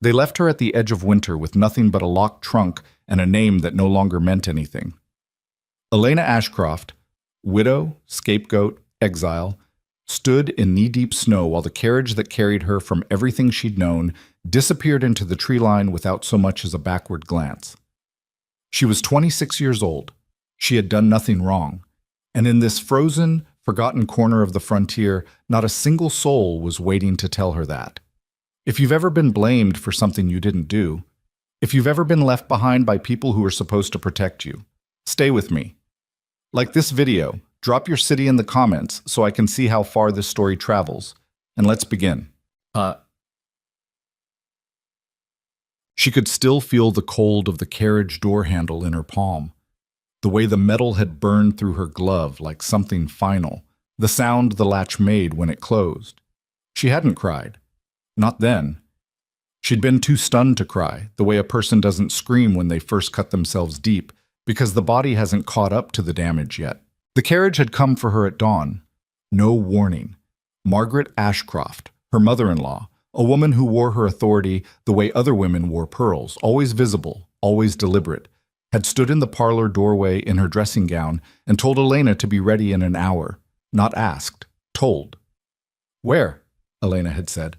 They left her at the edge of winter with nothing but a locked trunk and a name that no longer meant anything. Elena Ashcroft, widow, scapegoat, exile, stood in knee-deep snow while the carriage that carried her from everything she'd known disappeared into the tree line without so much as a backward glance. She was 26 years old. She had done nothing wrong. And in this frozen, forgotten corner of the frontier, not a single soul was waiting to tell her that. If you've ever been blamed for something you didn't do, if you've ever been left behind by people who were supposed to protect you, stay with me. Like this video, drop your city in the comments so I can see how far this story travels. And let's begin. She could still feel the cold of the carriage door handle in her palm, the way the metal had burned through her glove like something final, the sound the latch made when it closed. She hadn't cried. Not then. She'd been too stunned to cry, the way a person doesn't scream when they first cut themselves deep, because the body hasn't caught up to the damage yet. The carriage had come for her at dawn. No warning. Margaret Ashcroft, her mother-in-law, a woman who wore her authority the way other women wore pearls, always visible, always deliberate, had stood in the parlor doorway in her dressing gown and told Elena to be ready in an hour. Not asked, told. "Where?" Elena had said.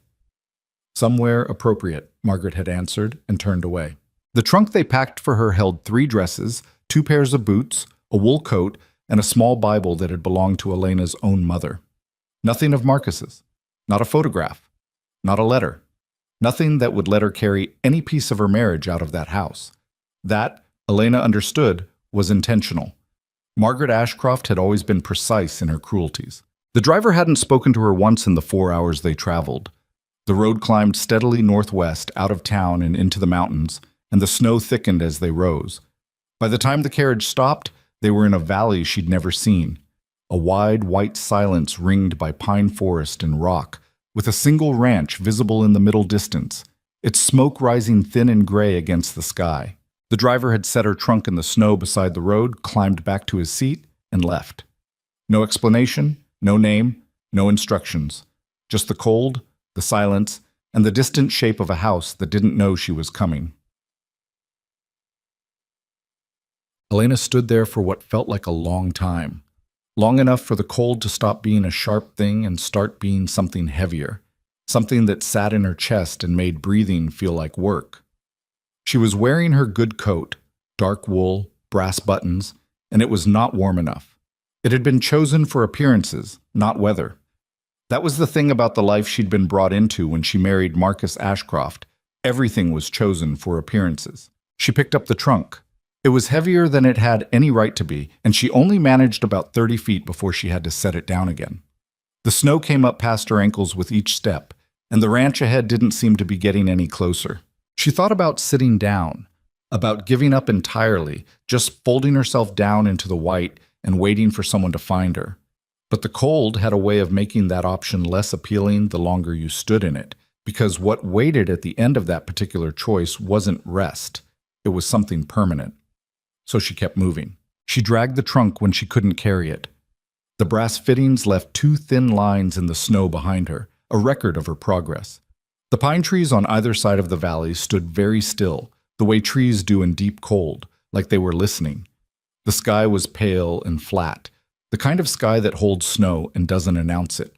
"Somewhere appropriate," Margaret had answered and turned away. The trunk they packed for her held 3 dresses, 2 pairs of boots, a wool coat, and a small Bible that had belonged to Elena's own mother. Nothing of Marcus's. Not a photograph. Not a letter. Nothing that would let her carry any piece of her marriage out of that house. That, Elena understood, was intentional. Margaret Ashcroft had always been precise in her cruelties. The driver hadn't spoken to her once in the 4 hours they traveled. The road climbed steadily northwest, out of town and into the mountains, and the snow thickened as they rose. By the time the carriage stopped, they were in a valley she'd never seen, a wide white silence ringed by pine forest and rock, with a single ranch visible in the middle distance, its smoke rising thin and gray against the sky. The driver had set her trunk in the snow beside the road, climbed back to his seat, and left. No explanation, no name, no instructions. Just the cold, the silence, and the distant shape of a house that didn't know she was coming. Elena stood there for what felt like a long time. Long enough for the cold to stop being a sharp thing and start being something heavier, something that sat in her chest and made breathing feel like work. She was wearing her good coat, dark wool, brass buttons, and it was not warm enough. It had been chosen for appearances, not weather. That was the thing about the life she'd been brought into when she married Marcus Ashcroft. Everything was chosen for appearances. She picked up the trunk. It was heavier than it had any right to be, and she only managed about 30 feet before she had to set it down again. The snow came up past her ankles with each step, and the ranch ahead didn't seem to be getting any closer. She thought about sitting down, about giving up entirely, just folding herself down into the white and waiting for someone to find her. But the cold had a way of making that option less appealing the longer you stood in it, because what waited at the end of that particular choice wasn't rest. It was something permanent. So she kept moving. She dragged the trunk when she couldn't carry it. The brass fittings left 2 thin lines in the snow behind her, a record of her progress. The pine trees on either side of the valley stood very still, the way trees do in deep cold, like they were listening. The sky was pale and flat, the kind of sky that holds snow and doesn't announce it,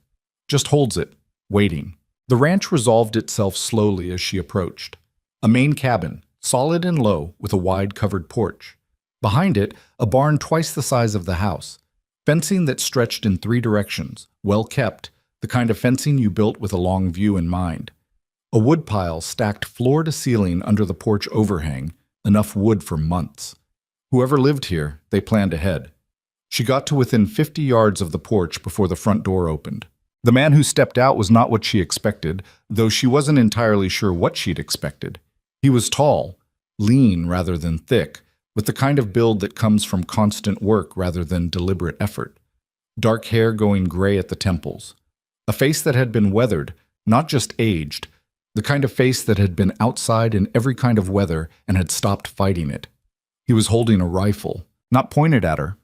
just holds it, waiting. The ranch resolved itself slowly as she approached. A main cabin, solid and low, with a wide covered porch. Behind it, a barn twice the size of the house. Fencing that stretched in 3 directions, well kept, the kind of fencing you built with a long view in mind. A woodpile stacked floor to ceiling under the porch overhang, enough wood for months. Whoever lived here, they planned ahead. She got to within 50 yards of the porch before the front door opened. The man who stepped out was not what she expected, though she wasn't entirely sure what she'd expected. He was tall, lean rather than thick, with the kind of build that comes from constant work rather than deliberate effort. Dark hair going gray at the temples. A face that had been weathered, not just aged, the kind of face that had been outside in every kind of weather and had stopped fighting it. He was holding a rifle, not pointed at her.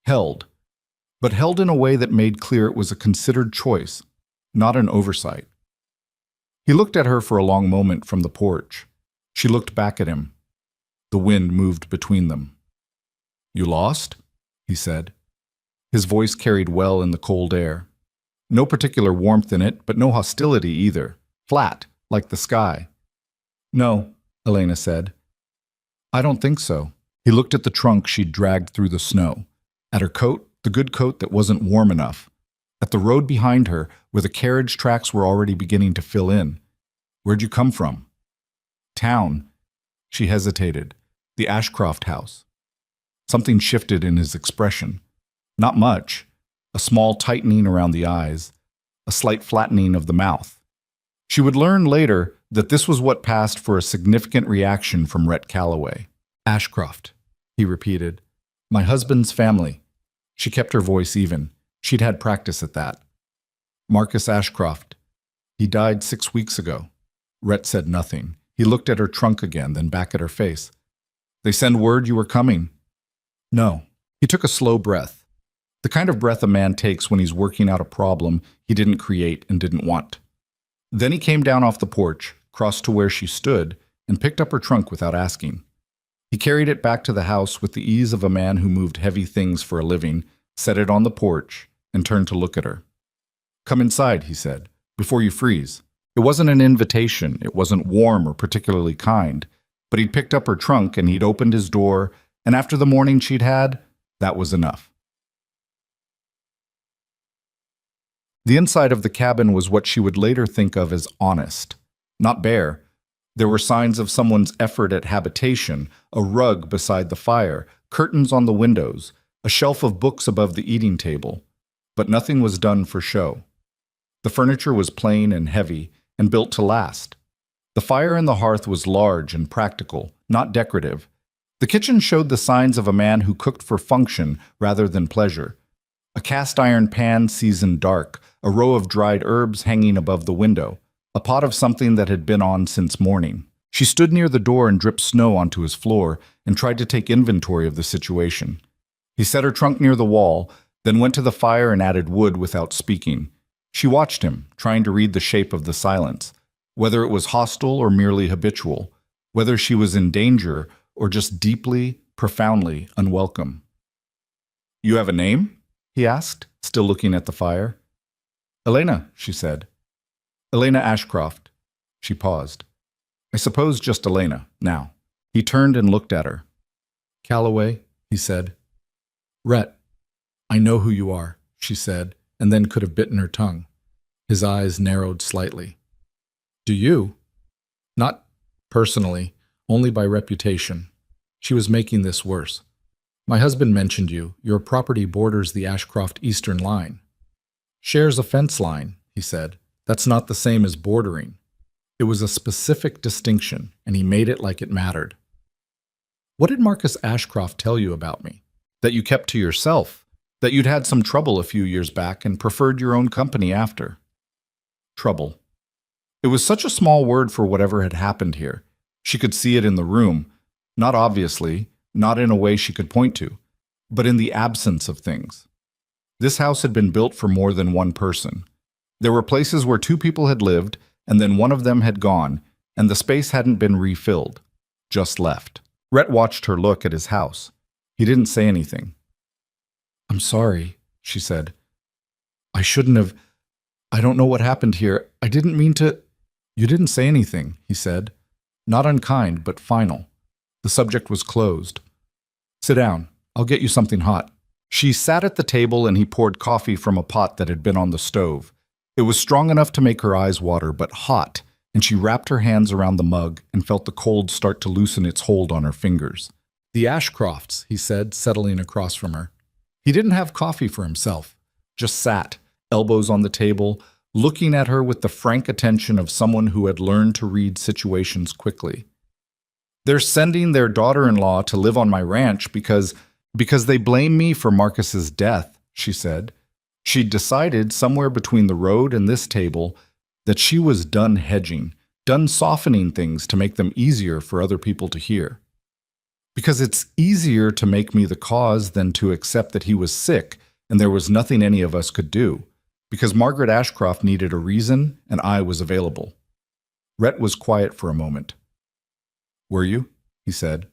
Held, but held in a way that made clear it was a considered choice, not an oversight. He looked at her for a long moment from the porch. She looked back at him. The wind moved between them. "You lost?" he said. His voice carried well in the cold air. No particular warmth in it, but no hostility either. Flat, like the sky. "No," Elena said. "I don't think so." He looked at the trunk she'd dragged through the snow. At her coat, the good coat that wasn't warm enough. At the road behind her, where the carriage tracks were already beginning to fill in. "Where'd you come from?" "Town." She hesitated. "The Ashcroft house." Something shifted in his expression. Not much. A small tightening around the eyes. A slight flattening of the mouth. She would learn later that this was what passed for a significant reaction from Rhett Calloway. "Ashcroft," he repeated. "My husband's family." She kept her voice even. She'd had practice at that. "Marcus Ashcroft. He died 6 weeks ago." Rhett said nothing. He looked at her trunk again, then back at her face. "They send word you were coming?" "No." He took a slow breath. The kind of breath a man takes when he's working out a problem he didn't create and didn't want. Then he came down off the porch, crossed to where she stood, and picked up her trunk without asking. He carried it back to the house with the ease of a man who moved heavy things for a living, set it on the porch, and turned to look at her. "Come inside," he said, "before you freeze." It wasn't an invitation, it wasn't warm or particularly kind, but he'd picked up her trunk and he'd opened his door, and after the morning she'd had, that was enough. The inside of the cabin was what she would later think of as honest. Not bare. There were signs of someone's effort at habitation, a rug beside the fire, curtains on the windows, a shelf of books above the eating table. But nothing was done for show. The furniture was plain and heavy, and built to last. The fire in the hearth was large and practical, not decorative. The kitchen showed the signs of a man who cooked for function rather than pleasure. A cast-iron pan seasoned dark, a row of dried herbs hanging above the window, a pot of something that had been on since morning. She stood near the door and dripped snow onto his floor and tried to take inventory of the situation. He set her trunk near the wall, then went to the fire and added wood without speaking. She watched him, trying to read the shape of the silence, whether it was hostile or merely habitual, whether she was in danger or just deeply, profoundly unwelcome. "You have a name?" he asked, still looking at the fire. "Elena," she said. "Elena Ashcroft." She paused. "I suppose just Elena, now." He turned and looked at her. "Calloway," he said. "Rhett, I know who you are," she said, and then could have bitten her tongue. His eyes narrowed slightly. "Do you?" "Not personally, only by reputation." She was making this worse. "My husband mentioned you. Your property borders the Ashcroft Eastern Line." "Shares a fence line," he said. "That's not the same as bordering." It was a specific distinction, and he made it like it mattered. "What did Marcus Ashcroft tell you about me? That you kept to yourself? That you'd had some trouble a few years back and preferred your own company after?" Trouble. It was such a small word for whatever had happened here. She could see it in the room, not obviously, not in a way she could point to, but in the absence of things. This house had been built for more than one person. There were places where 2 people had lived, and then one of them had gone, and the space hadn't been refilled, just left. Rhett watched her look at his house. He didn't say anything. "I'm sorry," she said. "I shouldn't have. I don't know what happened here. I didn't mean to." "You didn't say anything," he said. Not unkind, but final. The subject was closed. "Sit down. I'll get you something hot." She sat at the table and he poured coffee from a pot that had been on the stove. It was strong enough to make her eyes water, but hot, and she wrapped her hands around the mug and felt the cold start to loosen its hold on her fingers. "The Ashcrofts," he said, settling across from her. He didn't have coffee for himself, just sat, elbows on the table, looking at her with the frank attention of someone who had learned to read situations quickly. "They're sending their daughter-in-law to live on my ranch because they blame me for Marcus's death," she said. She'd decided somewhere between the road and this table that she was done hedging, done softening things to make them easier for other people to hear. "Because it's easier to make me the cause than to accept that he was sick and there was nothing any of us could do. Because Margaret Ashcroft needed a reason and I was available." Rhett was quiet for a moment. "Were you?" he said.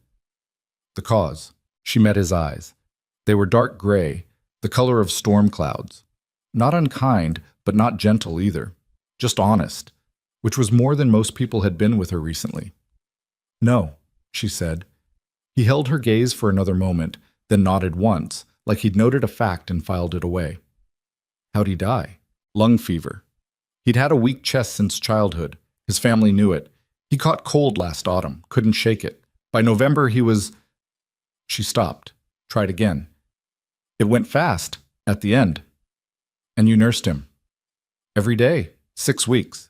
"The cause." She met his eyes. They were dark gray, the color of storm clouds. Not unkind, but not gentle either. Just honest, which was more than most people had been with her recently. "No," she said. He held her gaze for another moment, then nodded once, like he'd noted a fact and filed it away. "How'd he die?" "Lung fever. He'd had a weak chest since childhood. His family knew it. He caught cold last autumn, couldn't shake it. By November he was—" She stopped, tried again. "It went fast, at the end. And you nursed him?" "Every day, 6 weeks."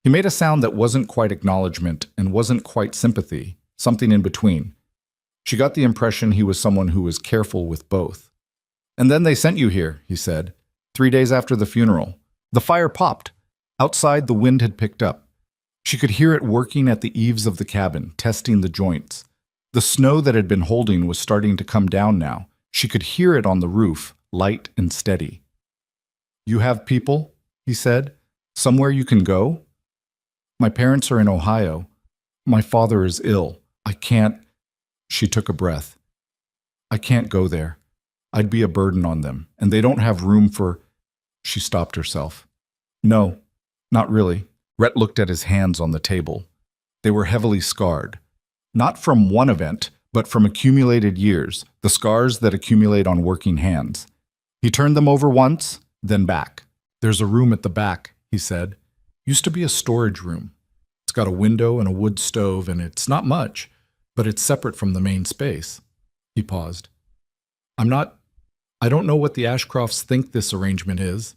He made a sound that wasn't quite acknowledgement and wasn't quite sympathy, something in between. She got the impression he was someone who was careful with both. "And then they sent you here," he said, 3 days after the funeral. The fire popped. Outside, the wind had picked up. She could hear it working at the eaves of the cabin, testing the joints. The snow that had been holding was starting to come down now. She could hear it on the roof, light and steady. "You have people," he said. "Somewhere you can go?" "My parents are in Ohio. My father is ill. I can't—" She took a breath. "I can't go there. I'd be a burden on them, and they don't have room for—" She stopped herself. "No, not really." Rhett looked at his hands on the table. They were heavily scarred. Not from one event, but from accumulated years, the scars that accumulate on working hands. He turned them over once, then back. "There's a room at the back," he said. "Used to be a storage room. It's got a window and a wood stove, and it's not much, but it's separate from the main space." He paused. I don't know what the Ashcrofts think this arrangement is.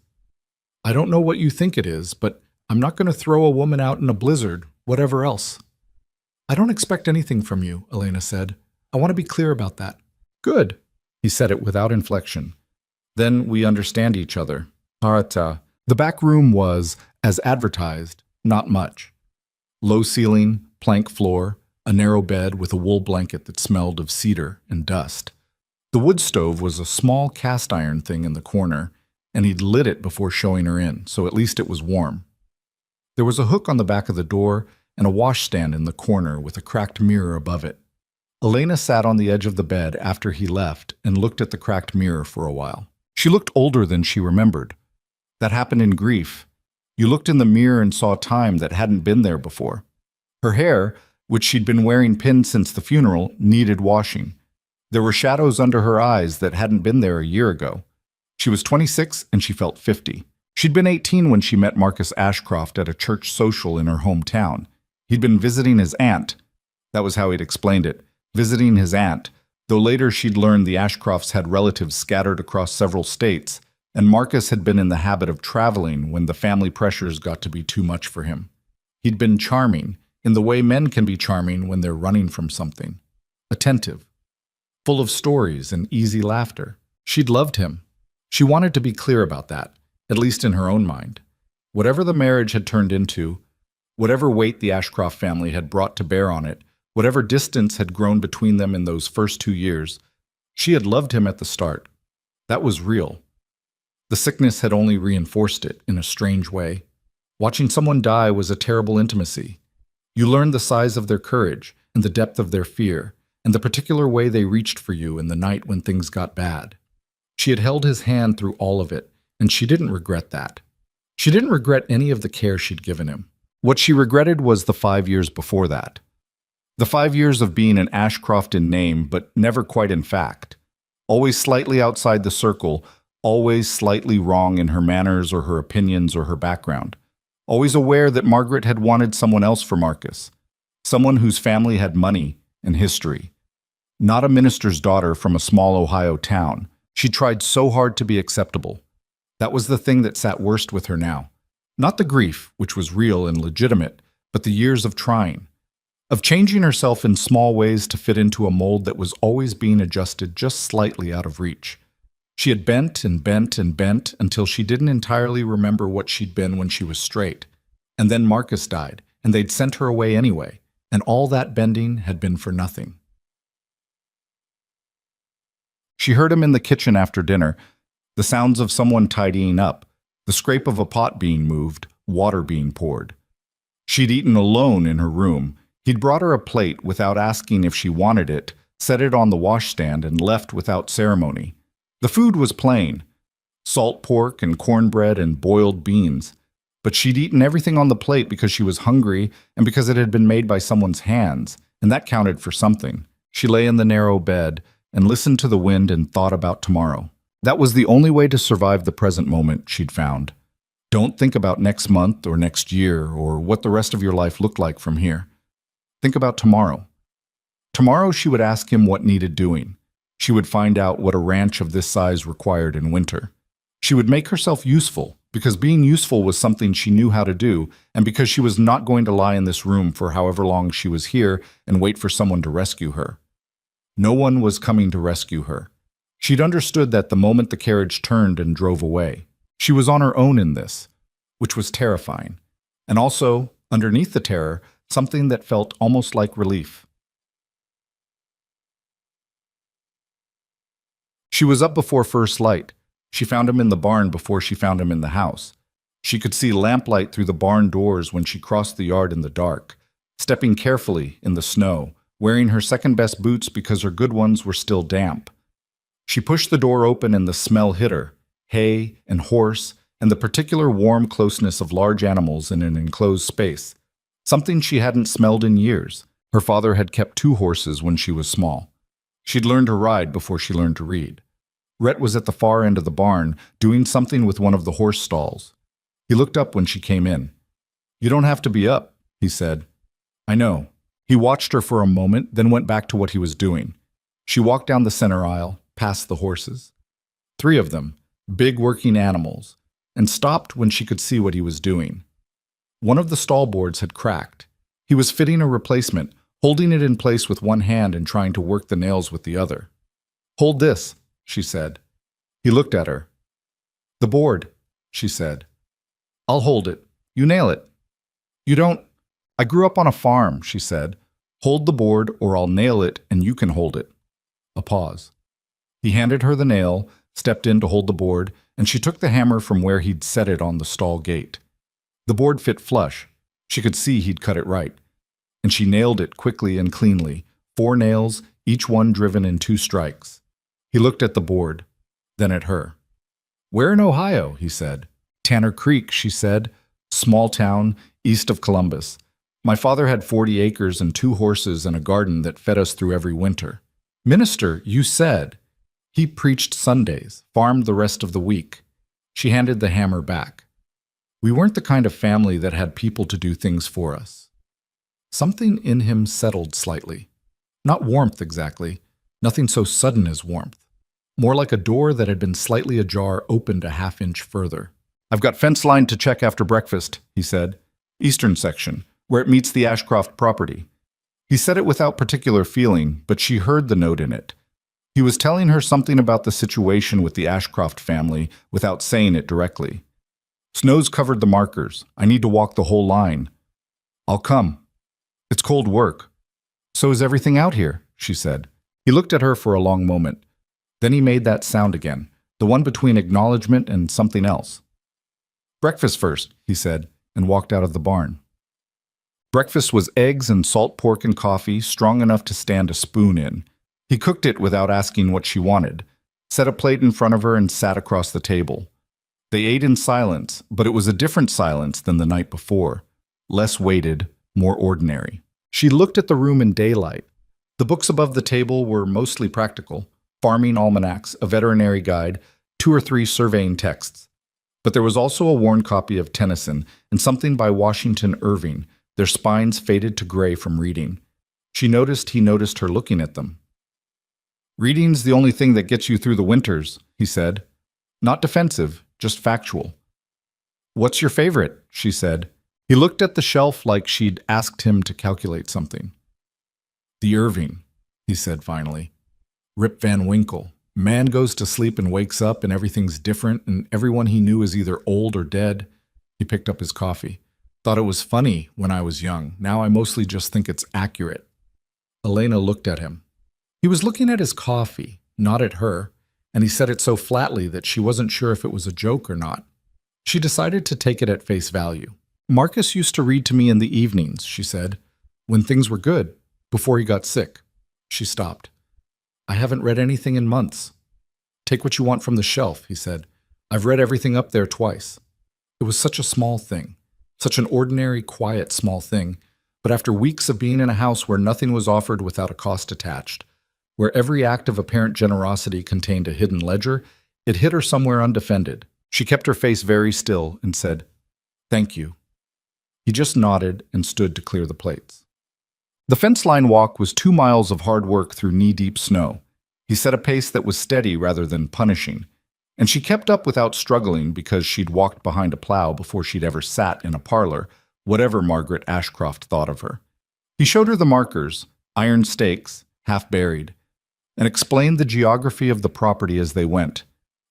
I don't know what you think it is, but I'm not going to throw a woman out in a blizzard, whatever else." "I don't expect anything from you," Elena said. "I want to be clear about that." "Good." He said it without inflection. "Then we understand each other." Parata. The back room was, as advertised, not much. Low ceiling, plank floor, a narrow bed with a wool blanket that smelled of cedar and dust. The wood stove was a small cast iron thing in the corner, and he'd lit it before showing her in, so at least it was warm. There was a hook on the back of the door and a washstand in the corner with a cracked mirror above it. Elena sat on the edge of the bed after he left and looked at the cracked mirror for a while. She looked older than she remembered. That happened in grief. You looked in the mirror and saw time that hadn't been there before. Her hair, which she'd been wearing pinned since the funeral, needed washing. There were shadows under her eyes that hadn't been there a year ago. She was 26 and she felt 50. She'd been 18 when she met Marcus Ashcroft at a church social in her hometown. He'd been visiting his aunt. That was how he'd explained it, visiting his aunt, though later she'd learned the Ashcrofts had relatives scattered across several states, and Marcus had been in the habit of traveling when the family pressures got to be too much for him. He'd been charming, in the way men can be charming when they're running from something. Attentive. Full of stories and easy laughter. She'd loved him. She wanted to be clear about that, at least in her own mind. Whatever the marriage had turned into, whatever weight the Ashcroft family had brought to bear on it, whatever distance had grown between them in those first 2 years, she had loved him at the start. That was real. The sickness had only reinforced it in a strange way. Watching someone die was a terrible intimacy. You learned the size of their courage and the depth of their fear, and the particular way they reached for you in the night when things got bad. She had held his hand through all of it, and she didn't regret that. She didn't regret any of the care she'd given him. What she regretted was the 5 years before that. The 5 years of being an Ashcroft in name, but never quite in fact. Always slightly outside the circle, always slightly wrong in her manners or her opinions or her background. Always aware that Margaret had wanted someone else for Marcus. Someone whose family had money and history. Not a minister's daughter from a small Ohio town. She tried so hard to be acceptable. That was the thing that sat worst with her now. Not the grief, which was real and legitimate, but the years of trying. Of changing herself in small ways to fit into a mold that was always being adjusted just slightly out of reach. She had bent and bent and bent until she didn't entirely remember what she'd been when she was straight. And then Marcus died, and they'd sent her away anyway, and all that bending had been for nothing. She heard him in the kitchen after dinner, the sounds of someone tidying up, the scrape of a pot being moved, water being poured. She'd eaten alone in her room. He'd brought her a plate without asking if she wanted it, set it on the washstand, and left without ceremony. The food was plain: salt pork and cornbread and boiled beans. But she'd eaten everything on the plate because she was hungry and because it had been made by someone's hands, and that counted for something. She lay in the narrow bed and listened to the wind and thought about tomorrow. That was the only way to survive the present moment, she'd found. Don't think about next month or next year or what the rest of your life looked like from here. Think about tomorrow. Tomorrow she would ask him what needed doing. She would find out what a ranch of this size required in winter. She would make herself useful, because being useful was something she knew how to do, and because she was not going to lie in this room for however long she was here and wait for someone to rescue her. No one was coming to rescue her. She'd understood that the moment the carriage turned and drove away. She was on her own in this, which was terrifying. And also, underneath the terror, something that felt almost like relief. She was up before first light. She found him in the barn before she found him in the house. She could see lamplight through the barn doors when she crossed the yard in the dark, stepping carefully in the snow, wearing her second-best boots because her good ones were still damp. She pushed the door open and the smell hit her: hay and horse, and the particular warm closeness of large animals in an enclosed space, something she hadn't smelled in years. Her father had kept 2 horses when she was small. She'd learned to ride before she learned to read. Rhett was at the far end of the barn, doing something with one of the horse stalls. He looked up when she came in. "You don't have to be up," he said. "I know." He watched her for a moment, then went back to what he was doing. She walked down the center aisle, past the horses. 3 of them, big working animals, and stopped when she could see what he was doing. One of the stall boards had cracked. He was fitting a replacement, holding it in place with one hand and trying to work the nails with the other. "Hold this," she said. He looked at her. "The board," she said. "I'll hold it. You nail it." "You don't—" "I grew up on a farm," she said. "Hold the board or I'll nail it and you can hold it." A pause. He handed her the nail, stepped in to hold the board, and she took the hammer from where he'd set it on the stall gate. The board fit flush. She could see he'd cut it right. And she nailed it quickly and cleanly, 4 nails, each one driven in 2 strikes. He looked at the board, then at her. "Where in Ohio?" he said. "Tanner Creek," she said. "Small town, east of Columbus. My father had 40 acres and 2 horses and a garden that fed us through every winter." "Minister, you said—" "He preached Sundays, farmed the rest of the week." She handed the hammer back. "We weren't the kind of family that had people to do things for us." Something in him settled slightly. Not warmth exactly. Nothing so sudden as warmth. More like a door that had been slightly ajar opened a half-inch further. "I've got fence line to check after breakfast," he said. "Eastern section, where it meets the Ashcroft property." He said it without particular feeling, but she heard the note in it. He was telling her something about the situation with the Ashcroft family without saying it directly. "Snow's covered the markers. I need to walk the whole line." "I'll come." "It's cold work." "So is everything out here," she said. He looked at her for a long moment. Then he made that sound again, the one between acknowledgement and something else. "Breakfast first," he said, and walked out of the barn. Breakfast was eggs and salt pork and coffee, strong enough to stand a spoon in. He cooked it without asking what she wanted, set a plate in front of her and sat across the table. They ate in silence, but it was a different silence than the night before, less weighted, more ordinary. She looked at the room in daylight. The books above the table were mostly practical: farming almanacs, a veterinary guide, 2 or 3 surveying texts. But there was also a worn copy of Tennyson and something by Washington Irving, their spines faded to gray from reading. She noticed he noticed her looking at them. "Reading's the only thing that gets you through the winters," he said. Not defensive, just factual. "What's your favorite?" she said. He looked at the shelf like she'd asked him to calculate something. "The Irving," he said finally. "Rip Van Winkle. Man goes to sleep and wakes up and everything's different and everyone he knew is either old or dead." He picked up his coffee. "Thought it was funny when I was young. Now I mostly just think it's accurate." Elena looked at him. He was looking at his coffee, not at her, and he said it so flatly that she wasn't sure if it was a joke or not. She decided to take it at face value. Marcus used to read to me in the evenings, she said, when things were good, before he got sick. She stopped. I haven't read anything in months. Take what you want from the shelf, he said. I've read everything up there twice. It was such a small thing, such an ordinary, quiet, small thing, but after weeks of being in a house where nothing was offered without a cost attached, where every act of apparent generosity contained a hidden ledger, it hit her somewhere undefended. She kept her face very still and said, "Thank you." He just nodded and stood to clear the plates. The fence line walk was 2 miles of hard work through knee-deep snow. He set a pace that was steady rather than punishing, and she kept up without struggling because she'd walked behind a plow before she'd ever sat in a parlor, whatever Margaret Ashcroft thought of her. He showed her the markers, iron stakes, half buried, and explained the geography of the property as they went,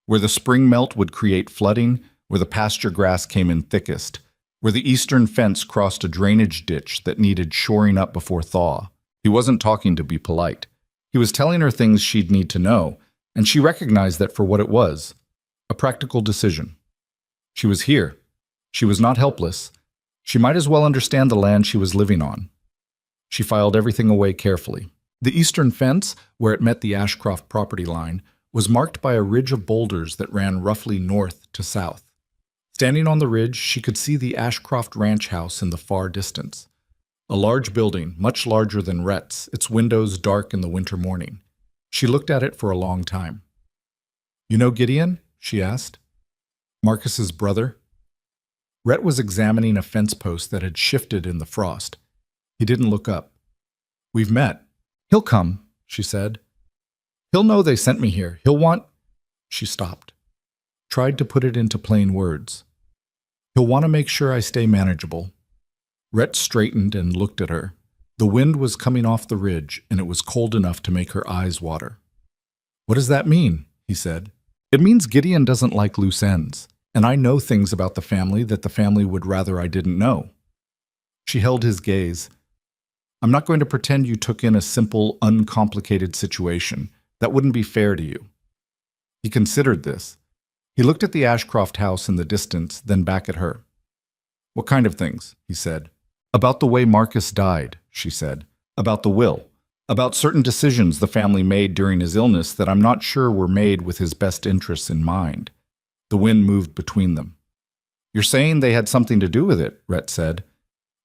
where the spring melt would create flooding, where the pasture grass came in thickest, where the eastern fence crossed a drainage ditch that needed shoring up before thaw. He wasn't talking to be polite. He was telling her things she'd need to know, and she recognized that for what it was, a practical decision. She was here. She was not helpless. She might as well understand the land she was living on. She filed everything away carefully. The eastern fence, where it met the Ashcroft property line, was marked by a ridge of boulders that ran roughly north to south. Standing on the ridge, she could see the Ashcroft ranch house in the far distance. A large building, much larger than Rhett's, its windows dark in the winter morning. She looked at it for a long time. "You know Gideon?" she asked. "Marcus's brother?" Rhett was examining a fence post that had shifted in the frost. He didn't look up. "We've met. He'll come," she said. "He'll know they sent me here. He'll want—" She stopped. Tried to put it into plain words. "He'll want to make sure I stay manageable." Rhett straightened and looked at her. The wind was coming off the ridge, and it was cold enough to make her eyes water. "What does that mean?" he said. "It means Gideon doesn't like loose ends, and I know things about the family that the family would rather I didn't know." She held his gaze. "I'm not going to pretend you took in a simple, uncomplicated situation. That wouldn't be fair to you." He considered this. He looked at the Ashcroft house in the distance, then back at her. "What kind of things?" he said. "About the way Marcus died," she said. "About the will. About certain decisions the family made during his illness that I'm not sure were made with his best interests in mind." The wind moved between them. "You're saying they had something to do with it," Rhett said.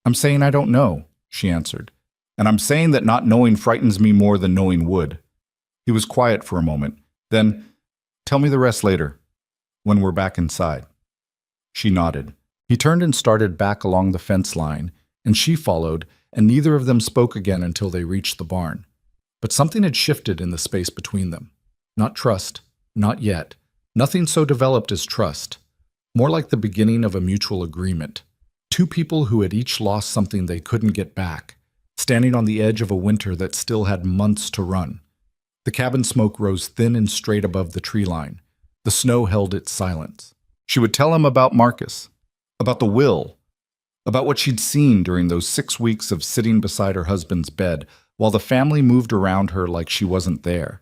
"I'm saying I don't know," she answered. "And I'm saying that not knowing frightens me more than knowing would." He was quiet for a moment. Then, "Tell me the rest later, when we're back inside." She nodded. He turned and started back along the fence line, and she followed, and neither of them spoke again until they reached the barn. But something had shifted in the space between them. Not trust, not yet. Nothing so developed as trust. More like the beginning of a mutual agreement. Two people who had each lost something they couldn't get back, standing on the edge of a winter that still had months to run. The cabin smoke rose thin and straight above the tree line. The snow held its silence. She would tell him about Marcus, about the will, about what she'd seen during those 6 weeks of sitting beside her husband's bed while the family moved around her like she wasn't there.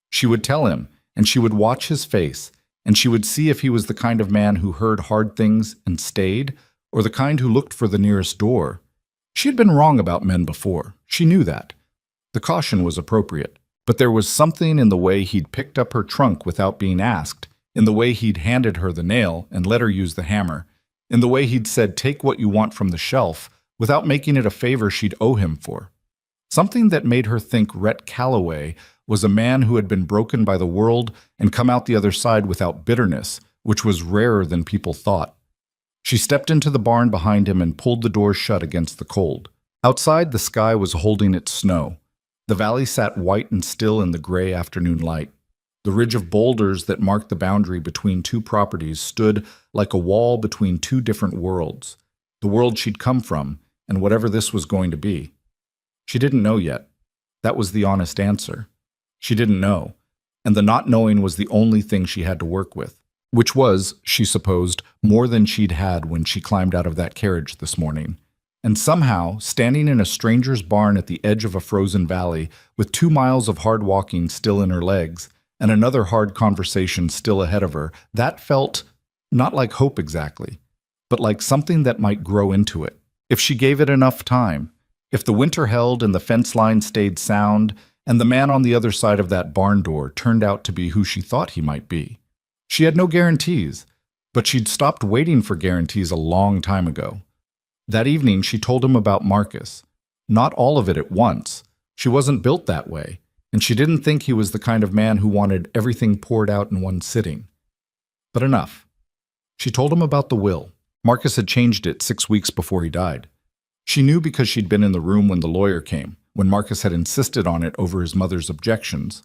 She would tell him, and she would watch his face, and she would see if he was the kind of man who heard hard things and stayed, or the kind who looked for the nearest door. She had been wrong about men before. She knew that. The caution was appropriate. But there was something in the way he'd picked up her trunk without being asked, in the way he'd handed her the nail and let her use the hammer, in the way he'd said, "Take what you want from the shelf," without making it a favor she'd owe him for. Something that made her think Rhett Calloway was a man who had been broken by the world and come out the other side without bitterness, which was rarer than people thought. She stepped into the barn behind him and pulled the door shut against the cold. Outside, the sky was holding its snow. The valley sat white and still in the gray afternoon light. The ridge of boulders that marked the boundary between two properties stood like a wall between two different worlds, the world she'd come from and whatever this was going to be. She didn't know yet. That was the honest answer. She didn't know, and the not knowing was the only thing she had to work with, which was, she supposed, more than she'd had when she climbed out of that carriage this morning. And somehow, standing in a stranger's barn at the edge of a frozen valley, with 2 miles of hard walking still in her legs, and another hard conversation still ahead of her, that felt not like hope exactly. but like something that might grow into it. If she gave it enough time, if the winter held and the fence line stayed sound, and the man on the other side of that barn door turned out to be who she thought he might be. She had no guarantees, but she'd stopped waiting for guarantees a long time ago. That evening, she told him about Marcus. Not all of it at once. She wasn't built that way, and she didn't think he was the kind of man who wanted everything poured out in one sitting. But enough. She told him about the will. Marcus had changed it 6 weeks before he died. She knew because she'd been in the room when the lawyer came, when Marcus had insisted on it over his mother's objections.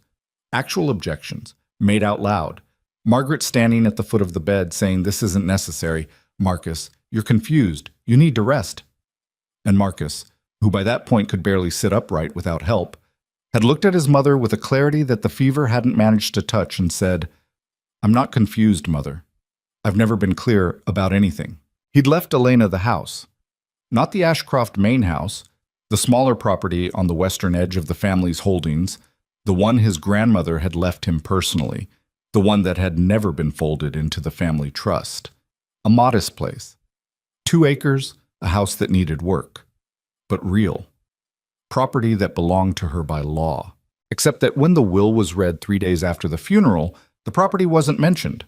Actual objections, made out loud. Margaret standing at the foot of the bed saying, "This isn't necessary. Marcus, you're confused. You need to rest." And Marcus, who by that point could barely sit upright without help, had looked at his mother with a clarity that the fever hadn't managed to touch and said, "I'm not confused, Mother. I've never been clear about anything." He'd left Elena the house. Not the Ashcroft main house, the smaller property on the western edge of the family's holdings, the one his grandmother had left him personally, the one that had never been folded into the family trust. A modest place. 2 acres, a house that needed work. But real. Property that belonged to her by law. Except that when the will was read 3 days after the funeral, the property wasn't mentioned.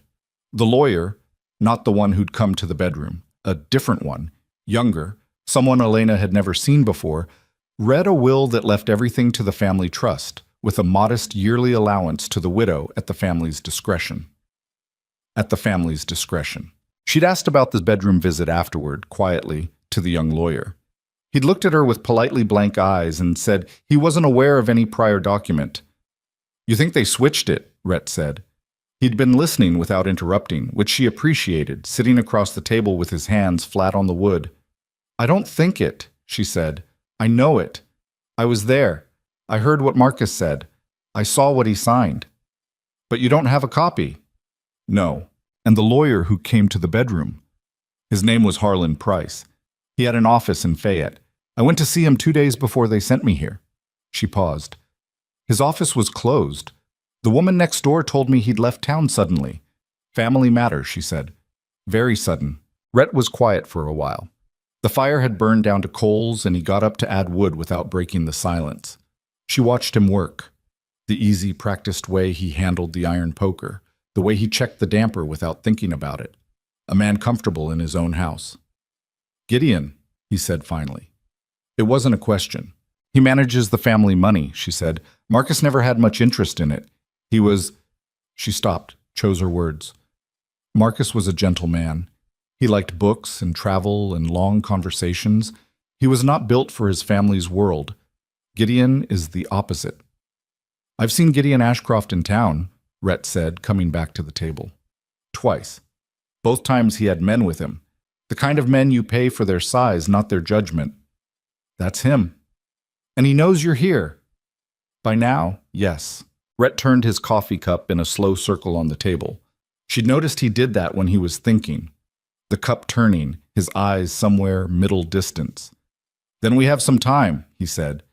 The lawyer, not the one who'd come to the bedroom, a different one, younger, someone Elena had never seen before, read a will that left everything to the family trust, with a modest yearly allowance to the widow at the family's discretion. At the family's discretion. She'd asked about the bedroom visit afterward, quietly, to the young lawyer. He'd looked at her with politely blank eyes and said he wasn't aware of any prior document. "You think they switched it," Rhett said. He'd been listening without interrupting, which she appreciated, sitting across the table with his hands flat on the wood. "I don't think it," she said. "I know it. I was there. I heard what Marcus said. I saw what he signed." "But you don't have a copy." "No. And the lawyer who came to the bedroom. His name was Harlan Price. He had an office in Fayette. I went to see him 2 days before they sent me here." She paused. "His office was closed. The woman next door told me he'd left town suddenly. Family matter," she said. "Very sudden." Rhett was quiet for a while. The fire had burned down to coals, and he got up to add wood without breaking the silence. She watched him work. The easy, practiced way he handled the iron poker, the way he checked the damper without thinking about it. A man comfortable in his own house. "Gideon," he said finally. It wasn't a question. "He manages the family money," she said. "Marcus never had much interest in it. He was—" She stopped, chose her words. Marcus was a gentle man. He liked books and travel and long conversations. He was not built for his family's world. Gideon is the opposite. "I've seen Gideon Ashcroft in town," Rhett said, coming back to the table. "Twice. Both times he had men with him. The kind of men you pay for their size, not their judgment." "That's him." "And he knows you're here." "By now, yes." Rhett turned his coffee cup in a slow circle on the table. She'd noticed he did that when he was thinking. The cup turning, his eyes somewhere middle distance. "Then we have some time," he said.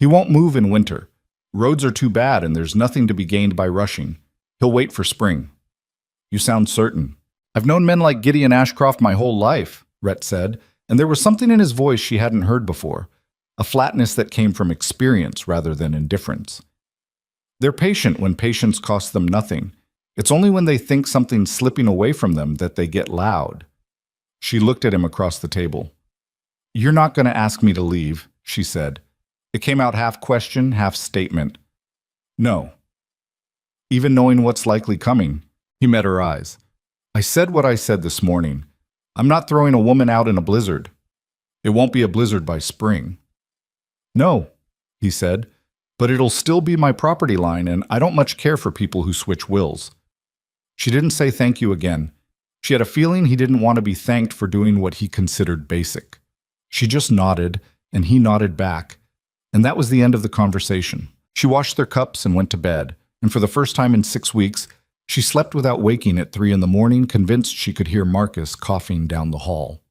"He won't move in winter. Roads are too bad and there's nothing to be gained by rushing. He'll wait for spring." "You sound certain." "I've known men like Gideon Ashcroft my whole life," Rhett said, and there was something in his voice she hadn't heard before, a flatness that came from experience rather than indifference. "They're patient when patience costs them nothing. It's only when they think something's slipping away from them that they get loud." She looked at him across the table. "You're not going to ask me to leave," she said. It came out half question, half statement. "No." Even knowing what's likely coming, he met her eyes. "I said what I said this morning. I'm not throwing a woman out in a blizzard. It won't be a blizzard by spring." "No," he said, "but it'll still be my property line, and I don't much care for people who switch wills." She didn't say thank you again. She had a feeling he didn't want to be thanked for doing what he considered basic. She just nodded, and he nodded back, and that was the end of the conversation. She washed their cups and went to bed, and for the first time in 6 weeks, she slept without waking at 3 in the morning, convinced she could hear Marcus coughing down the hall.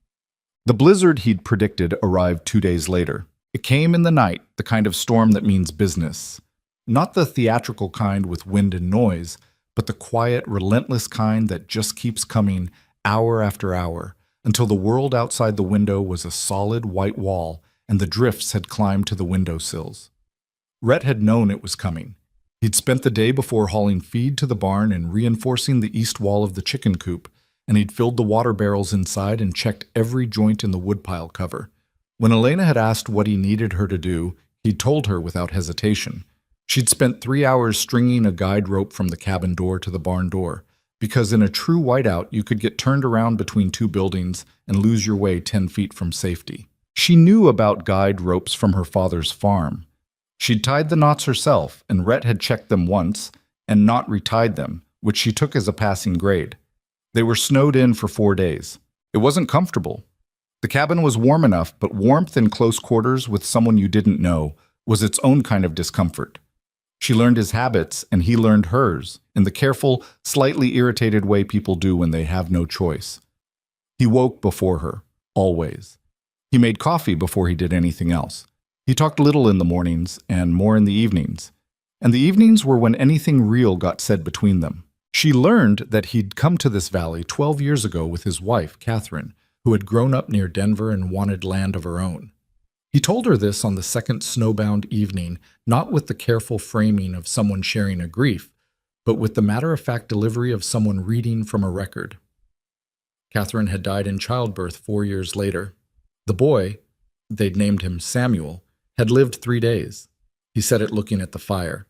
The blizzard he'd predicted arrived 2 days later. It came in the night, the kind of storm that means business. Not the theatrical kind with wind and noise, but the quiet, relentless kind that just keeps coming hour after hour, until the world outside the window was a solid white wall and the drifts had climbed to the windowsills. Rhett had known it was coming. He'd spent the day before hauling feed to the barn and reinforcing the east wall of the chicken coop, and he'd filled the water barrels inside and checked every joint in the woodpile cover. When Elena had asked what he needed her to do, he'd told her without hesitation. She'd spent 3 hours stringing a guide rope from the cabin door to the barn door, because in a true whiteout you could get turned around between two buildings and lose your way 10 feet from safety. She knew about guide ropes from her father's farm. She'd tied the knots herself, and Rhett had checked them once and not retied them, which she took as a passing grade. They were snowed in for 4 days. It wasn't comfortable. The cabin was warm enough, but warmth in close quarters with someone you didn't know was its own kind of discomfort. She learned his habits, and he learned hers, in the careful, slightly irritated way people do when they have no choice. He woke before her, always. He made coffee before he did anything else. He talked little in the mornings and more in the evenings. And the evenings were when anything real got said between them. She learned that he'd come to this valley 12 years ago with his wife, Catherine, who had grown up near Denver and wanted land of her own. He told her this on the second snowbound evening, not with the careful framing of someone sharing a grief, but with the matter-of-fact delivery of someone reading from a record. Catherine had died in childbirth 4 years later. The boy, they'd named him Samuel, had lived 3 days. He said it looking at the fire.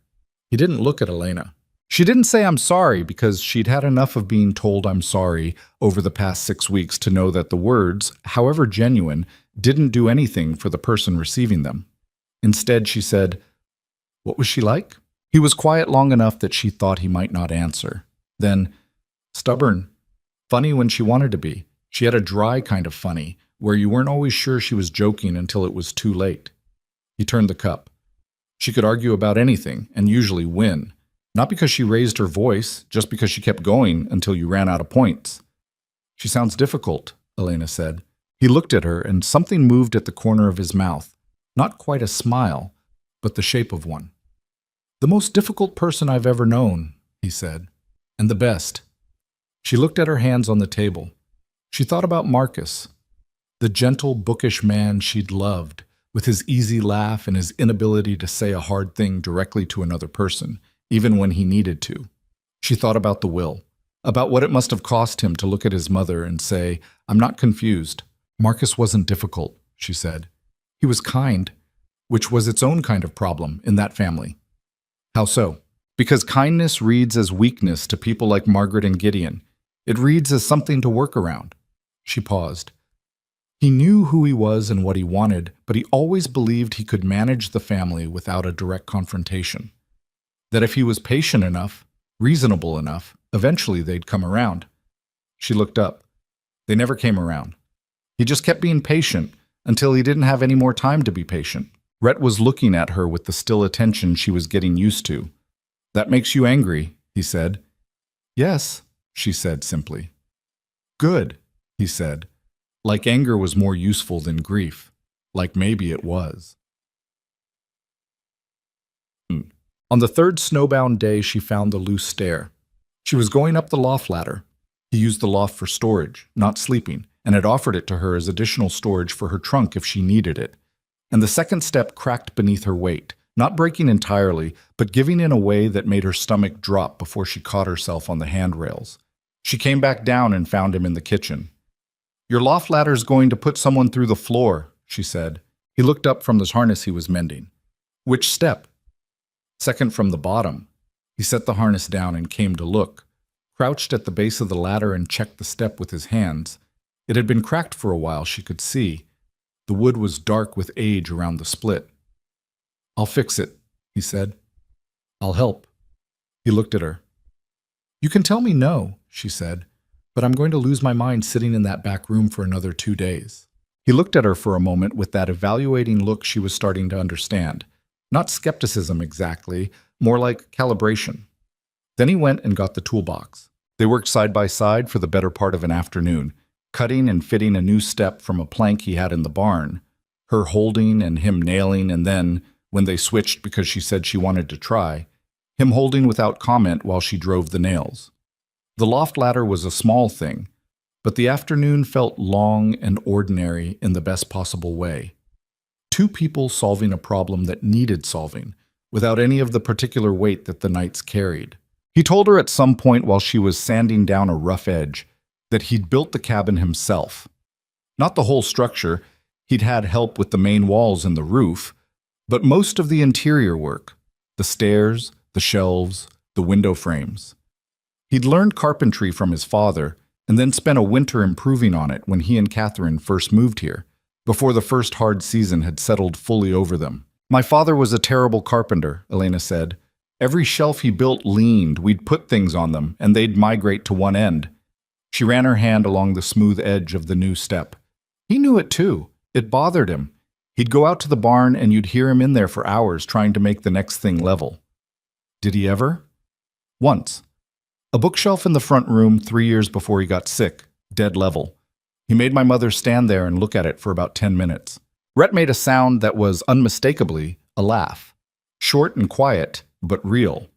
He didn't look at Elena. She didn't say I'm sorry because she'd had enough of being told I'm sorry over the past 6 weeks to know that the words, however genuine, didn't do anything for the person receiving them. Instead, she said, "What was she like?" He was quiet long enough that she thought he might not answer. Then, stubborn. Funny when she wanted to be. She had a dry kind of funny, where you weren't always sure she was joking until it was too late. He turned the cup. She could argue about anything, and usually win. Not because she raised her voice, just because she kept going until you ran out of points. "She sounds difficult," Elena said. He looked at her, and something moved at the corner of his mouth. Not quite a smile, but the shape of one. "The most difficult person I've ever known," he said. "And the best." She looked at her hands on the table. She thought about Marcus, the gentle, bookish man she'd loved, with his easy laugh and his inability to say a hard thing directly to another person, even when he needed to. She thought about the will, about what it must have cost him to look at his mother and say, "I'm not confused." Marcus wasn't difficult, she said. He was kind, which was its own kind of problem in that family. How so? Because kindness reads as weakness to people like Margaret and Gideon. It reads as something to work around. She paused. He knew who he was and what he wanted, but he always believed he could manage the family without a direct confrontation. That if he was patient enough, reasonable enough, eventually they'd come around. She looked up. They never came around. He just kept being patient until he didn't have any more time to be patient. Rhett was looking at her with the still attention she was getting used to. "That makes you angry," he said. "Yes," she said simply. "Good," he said. Like anger was more useful than grief. Like maybe it was. On the third snowbound day, she found the loose stair. She was going up the loft ladder. He used the loft for storage, not sleeping, and had offered it to her as additional storage for her trunk if she needed it. And the second step cracked beneath her weight, not breaking entirely, but giving in a way that made her stomach drop before she caught herself on the handrails. She came back down and found him in the kitchen. "Your loft ladder's going to put someone through the floor," she said. He looked up from the harness he was mending. "Which step?" "Second from the bottom." He set the harness down and came to look, crouched at the base of the ladder and checked the step with his hands. It had been cracked for a while, she could see. The wood was dark with age around the split. "I'll fix it," he said. "I'll help." He looked at her. "You can tell me no," she said, "but I'm going to lose my mind sitting in that back room for another 2 days." He looked at her for a moment with that evaluating look she was starting to understand. Not skepticism exactly, more like calibration. Then he went and got the toolbox. They worked side by side for the better part of an afternoon, cutting and fitting a new step from a plank he had in the barn, her holding and him nailing, and then, when they switched because she said she wanted to try, him holding without comment while she drove the nails. The loft ladder was a small thing, But the afternoon felt long and ordinary in the best possible way. Two people solving a problem that needed solving, without any of the particular weight that the nights carried. He told her at some point while she was sanding down a rough edge that he'd built the cabin himself. Not the whole structure, he'd had help with the main walls and the roof, but most of the interior work, the stairs, the shelves, the window frames. He'd learned carpentry from his father and then spent a winter improving on it when he and Catherine first moved here, before the first hard season had settled fully over them. My father was a terrible carpenter, Elena said. Every shelf he built leaned, we'd put things on them, and they'd migrate to one end. She ran her hand along the smooth edge of the new step. He knew it too. It bothered him. He'd go out to the barn and you'd hear him in there for hours trying to make the next thing level. Did he ever? Once. A bookshelf in the front room 3 years before he got sick, dead level. He made my mother stand there and look at it for about 10 minutes. Rhett made a sound that was unmistakably a laugh. Short and quiet, but real.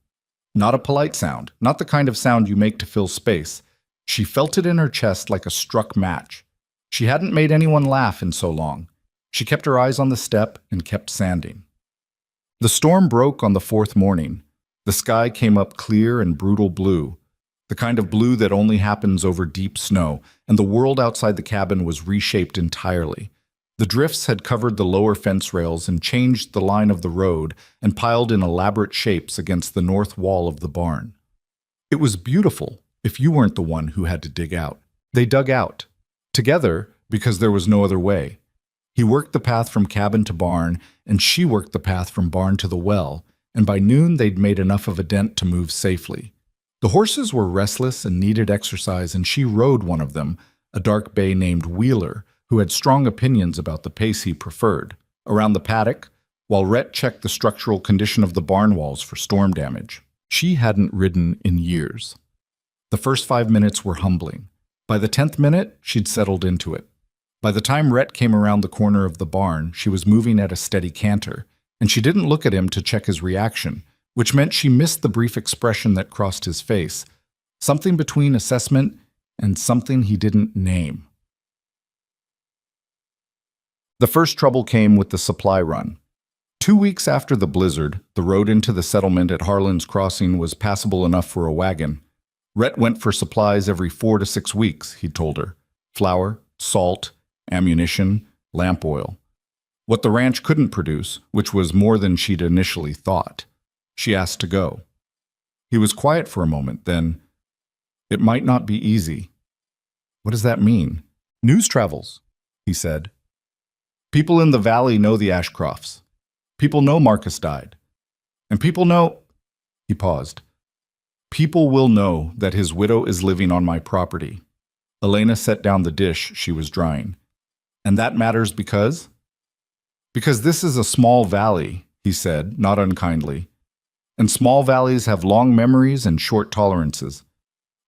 Not a polite sound, not the kind of sound you make to fill space. She felt it in her chest like a struck match. She hadn't made anyone laugh in so long. She kept her eyes on the step and kept sanding. The storm broke on the fourth morning. The sky came up clear and brutal blue, the kind of blue that only happens over deep snow, and the world outside the cabin was reshaped entirely. The drifts had covered the lower fence rails and changed the line of the road and piled in elaborate shapes against the north wall of the barn. It was beautiful if you weren't the one who had to dig out. They dug out. Together, because there was no other way. He worked the path from cabin to barn, and she worked the path from barn to the well, and by noon they'd made enough of a dent to move safely. The horses were restless and needed exercise, and she rode one of them, a dark bay named Wheeler, who had strong opinions about the pace he preferred, around the paddock, while Rhett checked the structural condition of the barn walls for storm damage. She hadn't ridden in years. The first 5 minutes were humbling. By the 10th minute, she'd settled into it. By the time Rhett came around the corner of the barn, she was moving at a steady canter, and she didn't look at him to check his reaction, which meant she missed the brief expression that crossed his face, something between assessment and something he didn't name. The first trouble came with the supply run. 2 weeks after the blizzard, the road into the settlement at Harlan's Crossing was passable enough for a wagon. Rhett went for supplies every 4 to 6 weeks, he told her. Flour, salt, ammunition, lamp oil. What the ranch couldn't produce, which was more than she'd initially thought. She asked to go. He was quiet for a moment, then, "It might not be easy." "What does that mean?" "News travels," he said. "People in the valley know the Ashcrofts. People know Marcus died. And people know—" He paused. "People will know that his widow is living on my property." Elena set down the dish she was drying. "And that matters because?" "Because this is a small valley," he said, not unkindly. "And small valleys have long memories and short tolerances."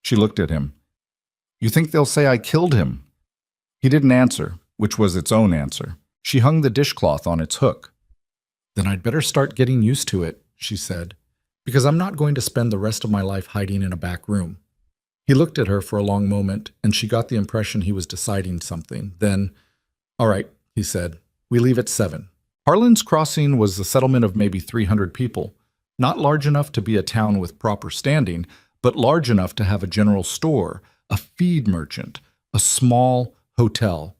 She looked at him. "You think they'll say I killed him?" He didn't answer, which was its own answer. She hung the dishcloth on its hook. "Then I'd better start getting used to it," she said, "because I'm not going to spend the rest of my life hiding in a back room." He looked at her for a long moment, and she got the impression he was deciding something. Then, "All right," he said, "we leave at 7. Harlan's Crossing was a settlement of maybe 300 people, not large enough to be a town with proper standing, but large enough to have a general store, a feed merchant, a small hotel,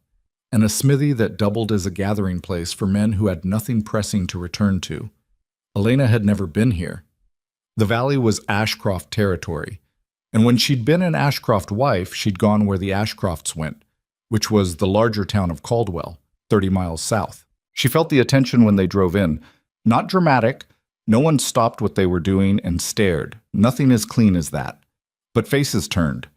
and a smithy that doubled as a gathering place for men who had nothing pressing to return to. Elena had never been here. The valley was Ashcroft territory, and when she'd been an Ashcroft wife, she'd gone where the Ashcrofts went, which was the larger town of Caldwell, 30 miles south. She felt the attention when they drove in. Not dramatic. No one stopped what they were doing and stared. Nothing as clean as that. But faces turned.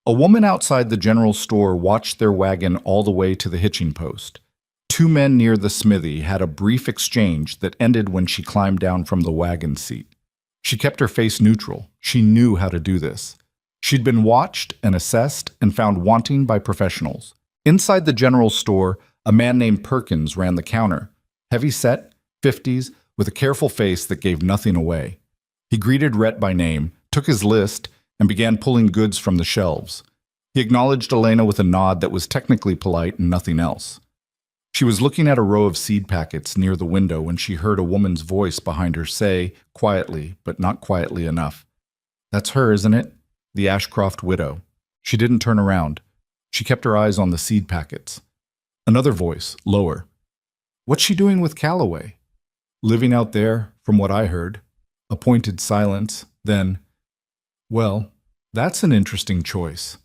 A woman outside the general store watched their wagon all the way to the hitching post. 2 men near the smithy had a brief exchange that ended when she climbed down from the wagon seat. She kept her face neutral. She knew how to do this. She'd been watched and assessed and found wanting by professionals. Inside the general store, a man named Perkins ran the counter. Heavy-set, 50s, with a careful face that gave nothing away. He greeted Rhett by name, took his list, and began pulling goods from the shelves. He acknowledged Elena with a nod that was technically polite and nothing else. She was looking at a row of seed packets near the window when she heard a woman's voice behind her say, quietly, but not quietly enough, "That's her, isn't it? The Ashcroft widow." She didn't turn around. She kept her eyes on the seed packets. Another voice, lower. "What's she doing with Calloway?" "Living out there, from what I heard." A pointed silence, then, "Well, that's an interesting choice."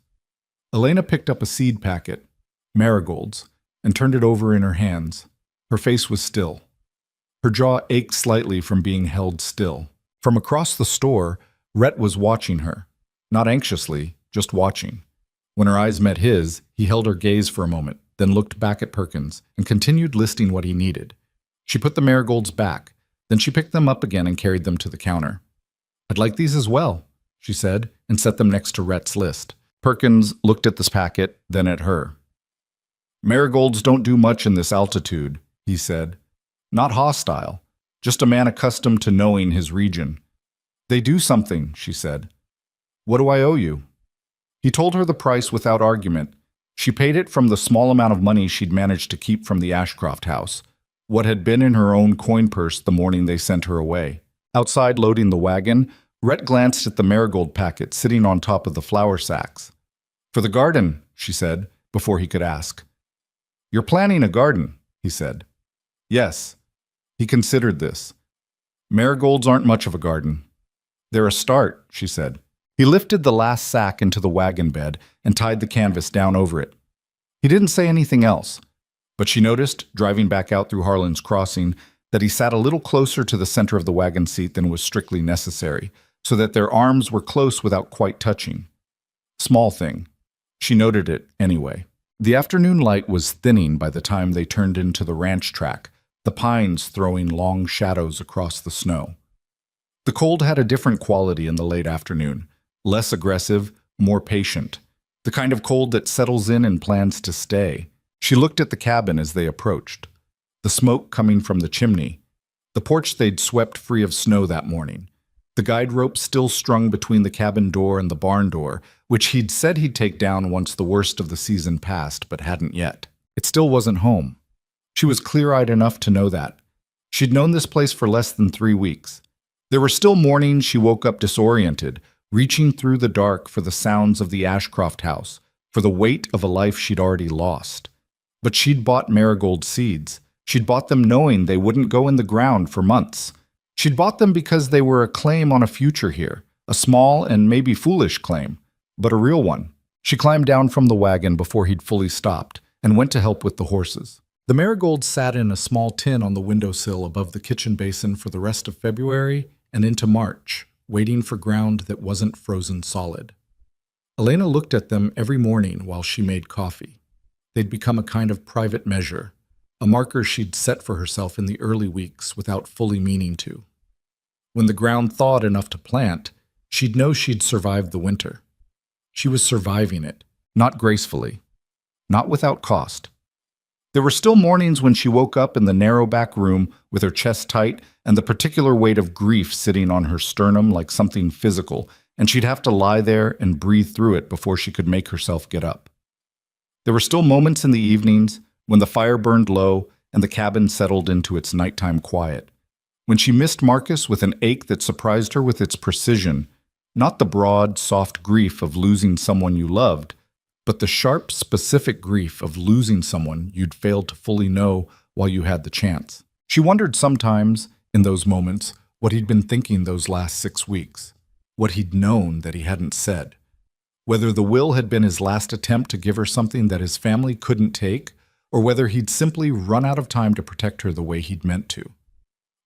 Elena picked up a seed packet, marigolds, and turned it over in her hands. Her face was still. Her jaw ached slightly from being held still. From across the store, Rhett was watching her. Not anxiously, just watching. When her eyes met his, he held her gaze for a moment, then looked back at Perkins and continued listing what he needed. She put the marigolds back, then she picked them up again and carried them to the counter. "I'd like these as well," she said, and set them next to Rhett's list. Perkins looked at this packet, then at her. "Marigolds don't do much in this altitude," he said. "Not hostile, just a man accustomed to knowing his region." "They do something," she said. "What do I owe you?" He told her the price without argument. She paid it from the small amount of money she'd managed to keep from the Ashcroft house, what had been in her own coin purse the morning they sent her away. Outside loading the wagon, Rhett glanced at the marigold packet sitting on top of the flour sacks. "For the garden," she said, before he could ask. "You're planning a garden," he said. "Yes." He considered this. "Marigolds aren't much of a garden." "They're a start," she said. He lifted the last sack into the wagon bed and tied the canvas down over it. He didn't say anything else, but she noticed, driving back out through Harlan's Crossing, that he sat a little closer to the center of the wagon seat than was strictly necessary, so that their arms were close without quite touching. Small thing. She noted it anyway. The afternoon light was thinning by the time they turned into the ranch track, the pines throwing long shadows across the snow. The cold had a different quality in the late afternoon, less aggressive, more patient, the kind of cold that settles in and plans to stay. She looked at the cabin as they approached, the smoke coming from the chimney, the porch they'd swept free of snow that morning, the guide rope still strung between the cabin door and the barn door, which he'd said he'd take down once the worst of the season passed, but hadn't yet. It still wasn't home. She was clear-eyed enough to know that. She'd known this place for less than 3 weeks. There were still mornings she woke up disoriented, reaching through the dark for the sounds of the Ashcroft house, for the weight of a life she'd already lost. But she'd bought marigold seeds. She'd bought them knowing they wouldn't go in the ground for months. She'd bought them because they were a claim on a future here, a small and maybe foolish claim, but a real one. She climbed down from the wagon before he'd fully stopped and went to help with the horses. The marigolds sat in a small tin on the windowsill above the kitchen basin for the rest of February and into March, waiting for ground that wasn't frozen solid. Elena looked at them every morning while she made coffee. They'd become a kind of private measure, a marker she'd set for herself in the early weeks without fully meaning to. When the ground thawed enough to plant, she'd know she'd survived the winter. She was surviving it, not gracefully, not without cost. There were still mornings when she woke up in the narrow back room with her chest tight and the particular weight of grief sitting on her sternum like something physical, and she'd have to lie there and breathe through it before she could make herself get up. There were still moments in the evenings when the fire burned low and the cabin settled into its nighttime quiet, when she missed Marcus with an ache that surprised her with its precision, not the broad, soft grief of losing someone you loved, but the sharp, specific grief of losing someone you'd failed to fully know while you had the chance. She wondered sometimes, in those moments, what he'd been thinking those last 6 weeks, what he'd known that he hadn't said, whether the will had been his last attempt to give her something that his family couldn't take, or whether he'd simply run out of time to protect her the way he'd meant to.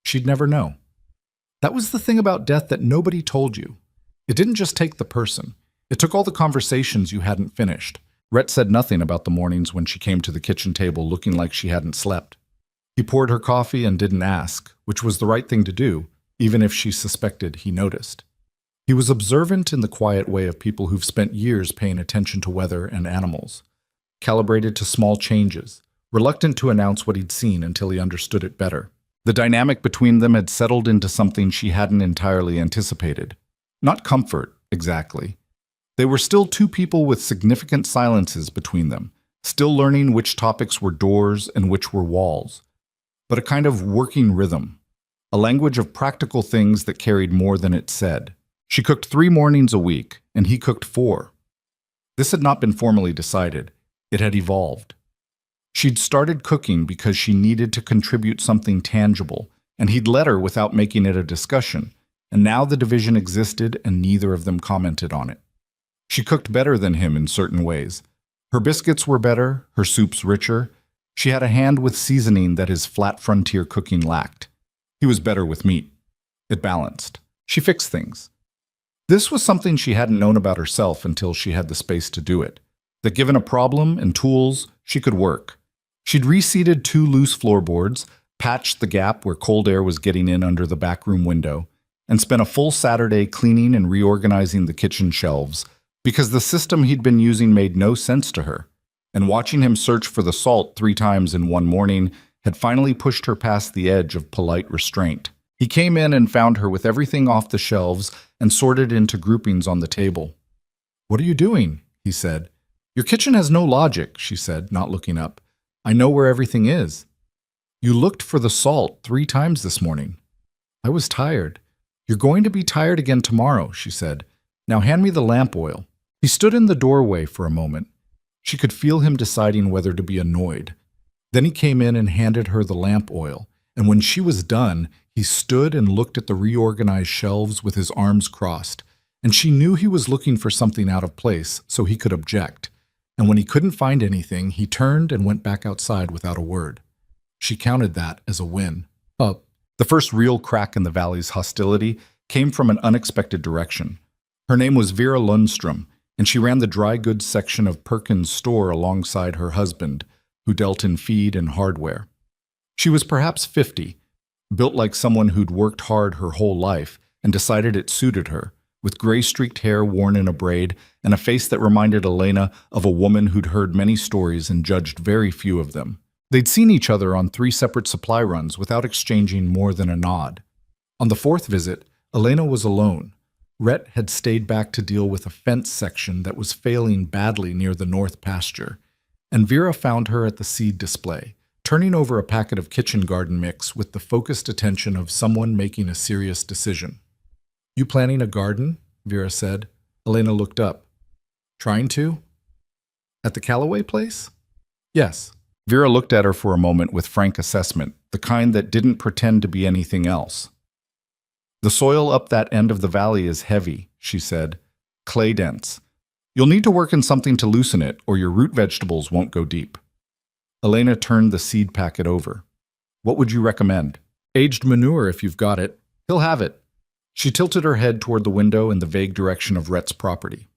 She'd never know. That was the thing about death that nobody told you. It didn't just take the person. It took all the conversations you hadn't finished. Rhett said nothing about the mornings when she came to the kitchen table looking like she hadn't slept. He poured her coffee and didn't ask, which was the right thing to do, even if she suspected he noticed. He was observant in the quiet way of people who've spent years paying attention to weather and animals, calibrated to small changes, reluctant to announce what he'd seen until he understood it better. The dynamic between them had settled into something she hadn't entirely anticipated. Not comfort, exactly. They were still two people with significant silences between them, still learning which topics were doors and which were walls, but a kind of working rhythm, a language of practical things that carried more than it said. She cooked 3 mornings a week, and he cooked 4. This had not been formally decided. It had evolved. She'd started cooking because she needed to contribute something tangible, and he'd let her without making it a discussion, and now the division existed and neither of them commented on it. She cooked better than him in certain ways. Her biscuits were better, her soups richer. She had a hand with seasoning that his flat frontier cooking lacked. He was better with meat. It balanced. She fixed things. This was something she hadn't known about herself until she had the space to do it. That given a problem and tools, she could work. She'd reseated 2 loose floorboards, patched the gap where cold air was getting in under the backroom window, and spent a full Saturday cleaning and reorganizing the kitchen shelves, because the system he'd been using made no sense to her, and watching him search for the salt 3 times in one morning had finally pushed her past the edge of polite restraint. He came in and found her with everything off the shelves and sorted into groupings on the table. "What are you doing?" he said. "Your kitchen has no logic," she said, not looking up. "I know where everything is." "You looked for the salt 3 times this morning." "I was tired." "You're going to be tired again tomorrow," she said. "Now hand me the lamp oil." He stood in the doorway for a moment. She could feel him deciding whether to be annoyed. Then he came in and handed her the lamp oil, and when she was done, he stood and looked at the reorganized shelves with his arms crossed, and she knew he was looking for something out of place so he could object. And when he couldn't find anything, he turned and went back outside without a word. She counted that as a win. The first real crack in the valley's hostility came from an unexpected direction. Her name was Vera Lundstrom, and she ran the dry goods section of Perkins' store alongside her husband, who dealt in feed and hardware. She was perhaps 50, built like someone who'd worked hard her whole life and decided it suited her, with gray-streaked hair worn in a braid and a face that reminded Elena of a woman who'd heard many stories and judged very few of them. They'd seen each other on 3 separate supply runs without exchanging more than a nod. On the 4th visit, Elena was alone. Rhett had stayed back to deal with a fence section that was failing badly near the north pasture, and Vera found her at the seed display, turning over a packet of kitchen garden mix with the focused attention of someone making a serious decision. "You planting a garden?" Vera said. Elena looked up. "Trying to?" "At the Calloway place?" "Yes." Vera looked at her for a moment with frank assessment, the kind that didn't pretend to be anything else. "The soil up that end of the valley is heavy," she said. "Clay dense. You'll need to work in something to loosen it, or your root vegetables won't go deep." Elena turned the seed packet over. "What would you recommend?" "Aged manure if you've got it." "He'll have it." She tilted her head toward the window in the vague direction of Rhett's property.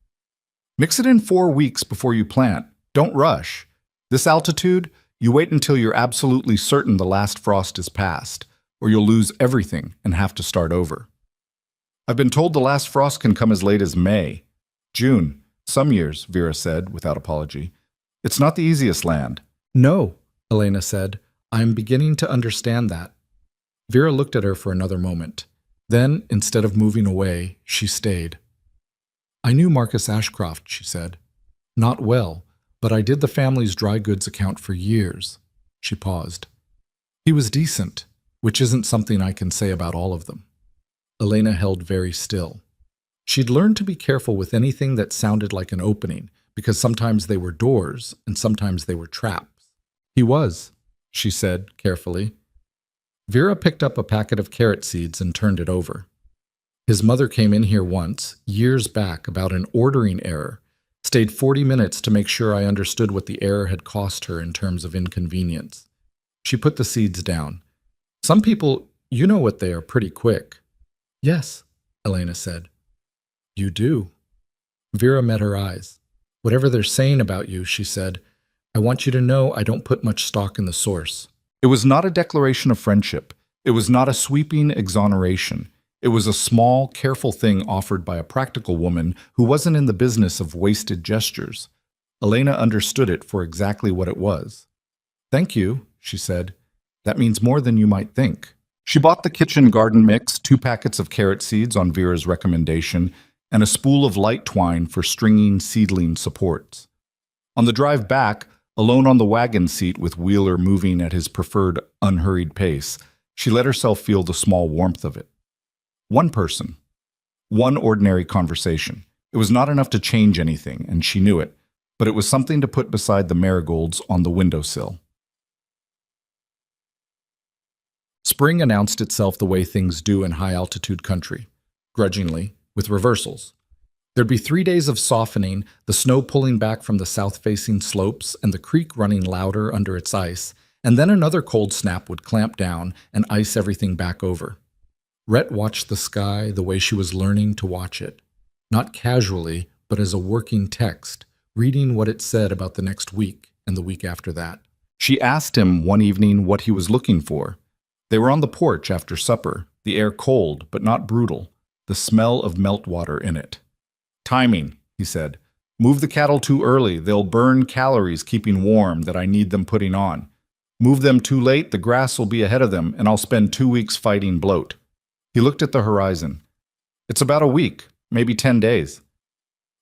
"Mix it in 4 weeks before you plant. Don't rush. This altitude, you wait until you're absolutely certain the last frost is past, or you'll lose everything and have to start over." "I've been told the last frost can come as late as May." "June. Some years," Vera said, without apology. "It's not the easiest land." "No," Elena said. "I'm beginning to understand that." Vera looked at her for another moment. Then, instead of moving away, she stayed. "I knew Marcus Ashcroft," she said. "Not well, but I did the family's dry goods account for years." She paused. "He was decent, which isn't something I can say about all of them." Elena held very still. She'd learned to be careful with anything that sounded like an opening, because sometimes they were doors and sometimes they were traps. "He was," she said carefully. Vera picked up a packet of carrot seeds and turned it over. "His mother came in here once, years back, about an ordering error. Stayed 40 minutes to make sure I understood what the error had cost her in terms of inconvenience." She put the seeds down. "Some people, you know what they are pretty quick." "Yes," Elena said. "You do." Vera met her eyes. "Whatever they're saying about you," she said, "I want you to know I don't put much stock in the source." It was not a declaration of friendship. It was not a sweeping exoneration. It was a small, careful thing offered by a practical woman who wasn't in the business of wasted gestures. Elena understood it for exactly what it was. "Thank you," she said. "That means more than you might think." She bought the kitchen garden mix, 2 packets of carrot seeds on Vera's recommendation, and a spool of light twine for stringing seedling supports. On the drive back, alone on the wagon seat with Wheeler moving at his preferred unhurried pace, she let herself feel the small warmth of it. One person. One ordinary conversation. It was not enough to change anything, and she knew it, but it was something to put beside the marigolds on the windowsill. Spring announced itself the way things do in high-altitude country, grudgingly, with reversals. There'd be 3 days of softening, the snow pulling back from the south-facing slopes and the creek running louder under its ice, and then another cold snap would clamp down and ice everything back over. Rhett watched the sky the way she was learning to watch it, not casually, but as a working text, reading what it said about the next week and the week after that. She asked him one evening what he was looking for. They were on the porch after supper, the air cold but not brutal, the smell of meltwater in it. "Timing," he said. "Move the cattle too early, they'll burn calories keeping warm that I need them putting on. Move them too late, the grass will be ahead of them, and I'll spend 2 weeks fighting bloat." He looked at the horizon. "It's about a week, maybe 10 days.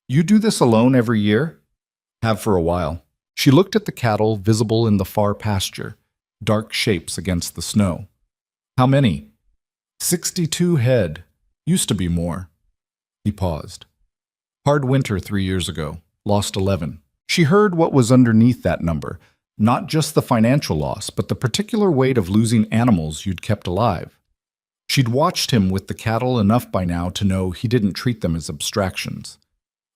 You do this alone every year?" "Have for a while." She looked at the cattle visible in the far pasture, dark shapes against the snow. "How many?" 62 head. Used to be more." He paused. "Hard winter 3 years ago. Lost 11. She heard what was underneath that number, not just the financial loss, but the particular weight of losing animals you'd kept alive. She'd watched him with the cattle enough by now to know he didn't treat them as abstractions.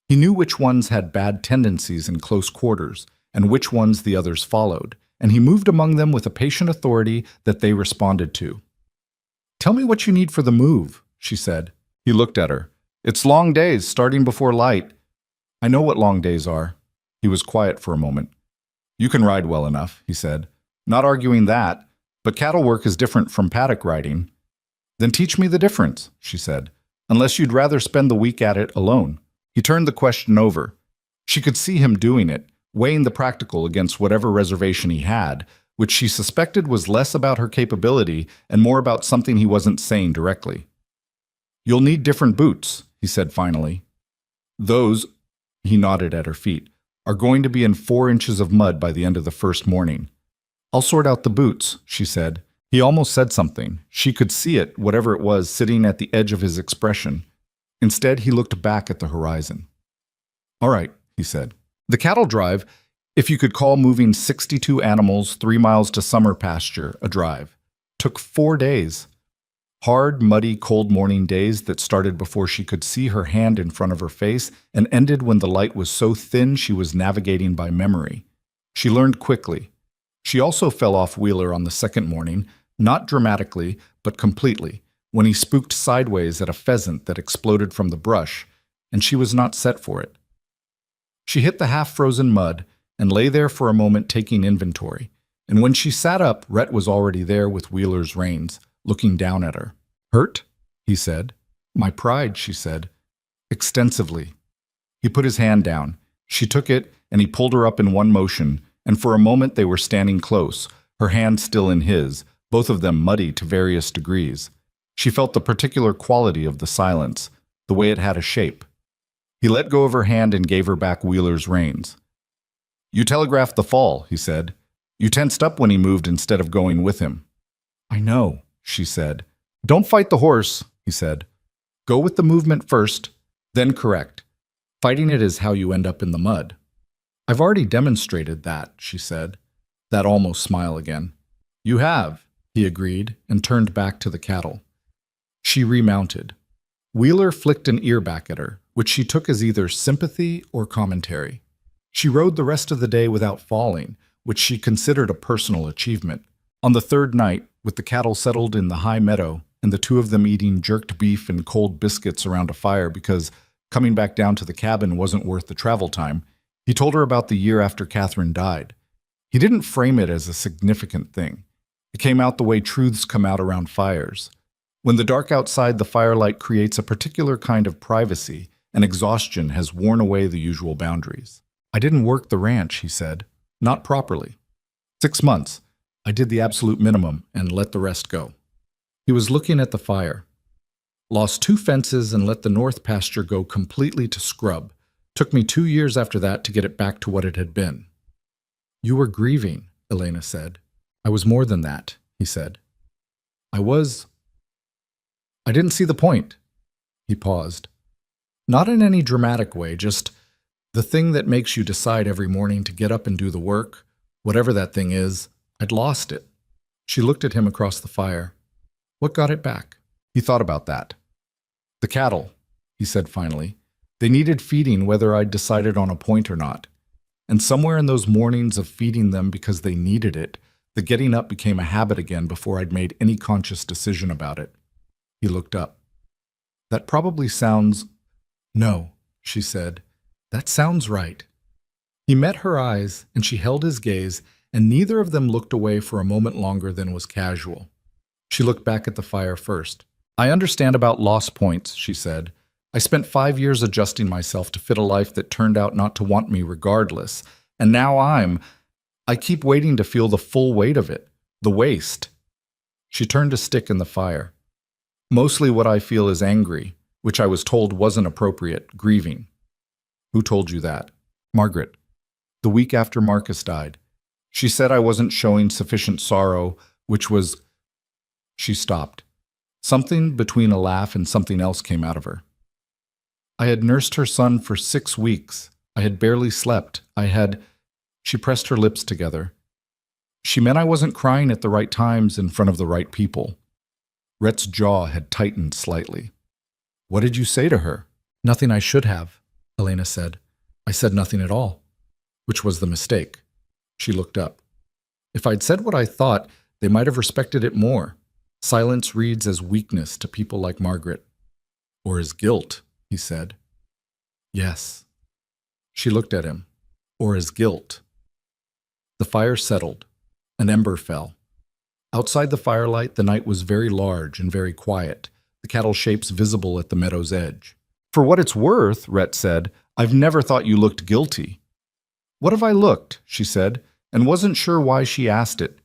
He knew which ones had bad tendencies in close quarters, and which ones the others followed, and he moved among them with a patient authority that they responded to. "Tell me what you need for the move," she said. He looked at her. "It's long days, starting before light." "I know what long days are." He was quiet for a moment. "You can ride well enough," he said. "Not arguing that, but cattle work is different from paddock riding." "Then teach me the difference," she said, "unless you'd rather spend the week at it alone." He turned the question over. She could see him doing it, weighing the practical against whatever reservation he had, which she suspected was less about her capability and more about something he wasn't saying directly. "You'll need different boots," he said finally. "Those," he nodded at her feet, "are going to be in 4 inches of mud by the end of the first morning." "I'll sort out the boots," she said. He almost said something. She could see it, whatever it was, sitting at the edge of his expression. Instead, he looked back at the horizon. "All right," he said. "The cattle drive, if you could call moving 62 animals 3 miles to summer pasture a drive, took 4 days. Hard, muddy, cold morning days that started before she could see her hand in front of her face and ended when the light was so thin she was navigating by memory. She learned quickly. She also fell off Wheeler on the second morning, not dramatically, but completely, when he spooked sideways at a pheasant that exploded from the brush, and she was not set for it. She hit the half-frozen mud and lay there for a moment taking inventory, and when she sat up, Rhett was already there with Wheeler's reins, looking down at her. "Hurt?" he said. "My pride," she said. "Extensively." He put his hand down. She took it, and he pulled her up in one motion, and for a moment they were standing close, her hand still in his, both of them muddy to various degrees. She felt the particular quality of the silence, the way it had a shape. He let go of her hand and gave her back Wheeler's reins. "You telegraphed the fall," he said. "You tensed up when he moved instead of going with him." "I know," she said. "Don't fight the horse," he said. "Go with the movement first, then correct. Fighting it is how you end up in the mud." "I've already demonstrated that," she said, that almost smile again. "You have," he agreed, and turned back to the cattle. She remounted. Wheeler flicked an ear back at her, which she took as either sympathy or commentary. She rode the rest of the day without falling, which she considered a personal achievement. On the third night, with the cattle settled in the high meadow, and the two of them eating jerked beef and cold biscuits around a fire because coming back down to the cabin wasn't worth the travel time, he told her about the year after Catherine died. He didn't frame it as a significant thing. It came out the way truths come out around fires. When the dark outside the firelight creates a particular kind of privacy, and exhaustion has worn away the usual boundaries. "I didn't work the ranch," he said. "Not properly. 6 months. I did the absolute minimum and let the rest go." He was looking at the fire. Lost 2 fences and let the north pasture go completely to scrub. Took me 2 years after that to get it back to what it had been. You were grieving, Elena said. I was more than that, he said. I didn't see the point. He paused. Not in any dramatic way, just the thing that makes you decide every morning to get up and do the work, whatever that thing is, I'd lost it. She looked at him across the fire. What got it back? He thought about that. The cattle, he said finally. They needed feeding whether I'd decided on a point or not. And somewhere in those mornings of feeding them because they needed it, the getting up became a habit again before I'd made any conscious decision about it. He looked up. That probably sounds... No, she said. That sounds right. He met her eyes, and she held his gaze, and neither of them looked away for a moment longer than was casual. She looked back at the fire first. I understand about lost points, she said. I spent 5 years adjusting myself to fit a life that turned out not to want me regardless, and now I keep waiting to feel the full weight of it, the waste. She turned a stick in the fire. Mostly what I feel is angry, which I was told wasn't appropriate, grieving. Who told you that? Margaret. The week after Marcus died. She said I wasn't showing sufficient sorrow, which was... She stopped. Something between a laugh and something else came out of her. I had nursed her son for 6 weeks. I had barely slept. She pressed her lips together. She meant I wasn't crying at the right times in front of the right people. Rhett's jaw had tightened slightly. What did you say to her? Nothing I should have, Elena said. I said nothing at all, which was the mistake. She looked up. If I'd said what I thought, they might have respected it more. Silence reads as weakness to people like Margaret. Or as guilt, he said. Yes. She looked at him. Or as guilt. The fire settled. An ember fell. Outside the firelight, the night was very large and very quiet, the cattle shapes visible at the meadow's edge. For what it's worth, Rhett said, I've never thought you looked guilty. What have I looked? She said, and wasn't sure why she asked it.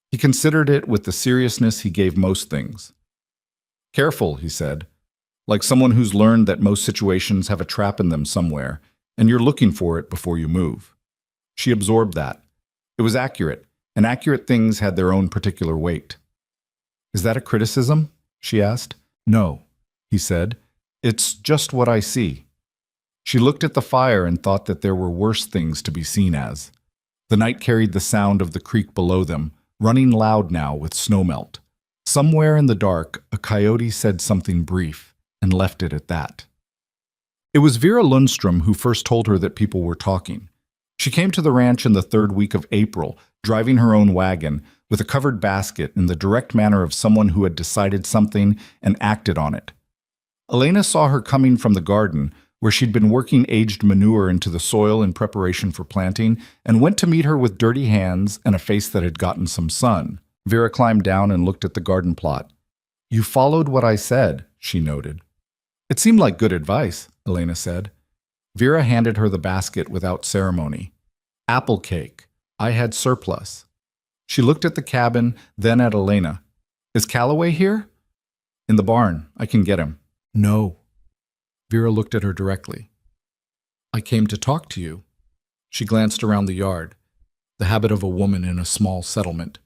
He considered it with the seriousness he gave most things. Careful, he said, like someone who's learned that most situations have a trap in them somewhere, and you're looking for it before you move. She absorbed that. It was accurate, and accurate things had their own particular weight. Is that a criticism? She asked. No, he said. It's just what I see. She looked at the fire and thought that there were worse things to be seen as. The night carried the sound of the creek below them, running loud now with snowmelt. Somewhere in the dark, a coyote said something brief and left it at that. It was Vera Lundstrom who first told her that people were talking. She came to the ranch in the 3rd week of April, driving her own wagon, with a covered basket in the direct manner of someone who had decided something and acted on it. Elena saw her coming from the garden, where she'd been working aged manure into the soil in preparation for planting, and went to meet her with dirty hands and a face that had gotten some sun. Vera climbed down and looked at the garden plot. You followed what I said, she noted. It seemed like good advice, Elena said. Vera handed her the basket without ceremony. Apple cake. I had surplus. She looked at the cabin, then at Elena. Is Calloway here? In the barn. I can get him. No. Vera looked at her directly. I came to talk to you. She glanced around the yard, the habit of a woman in a small settlement.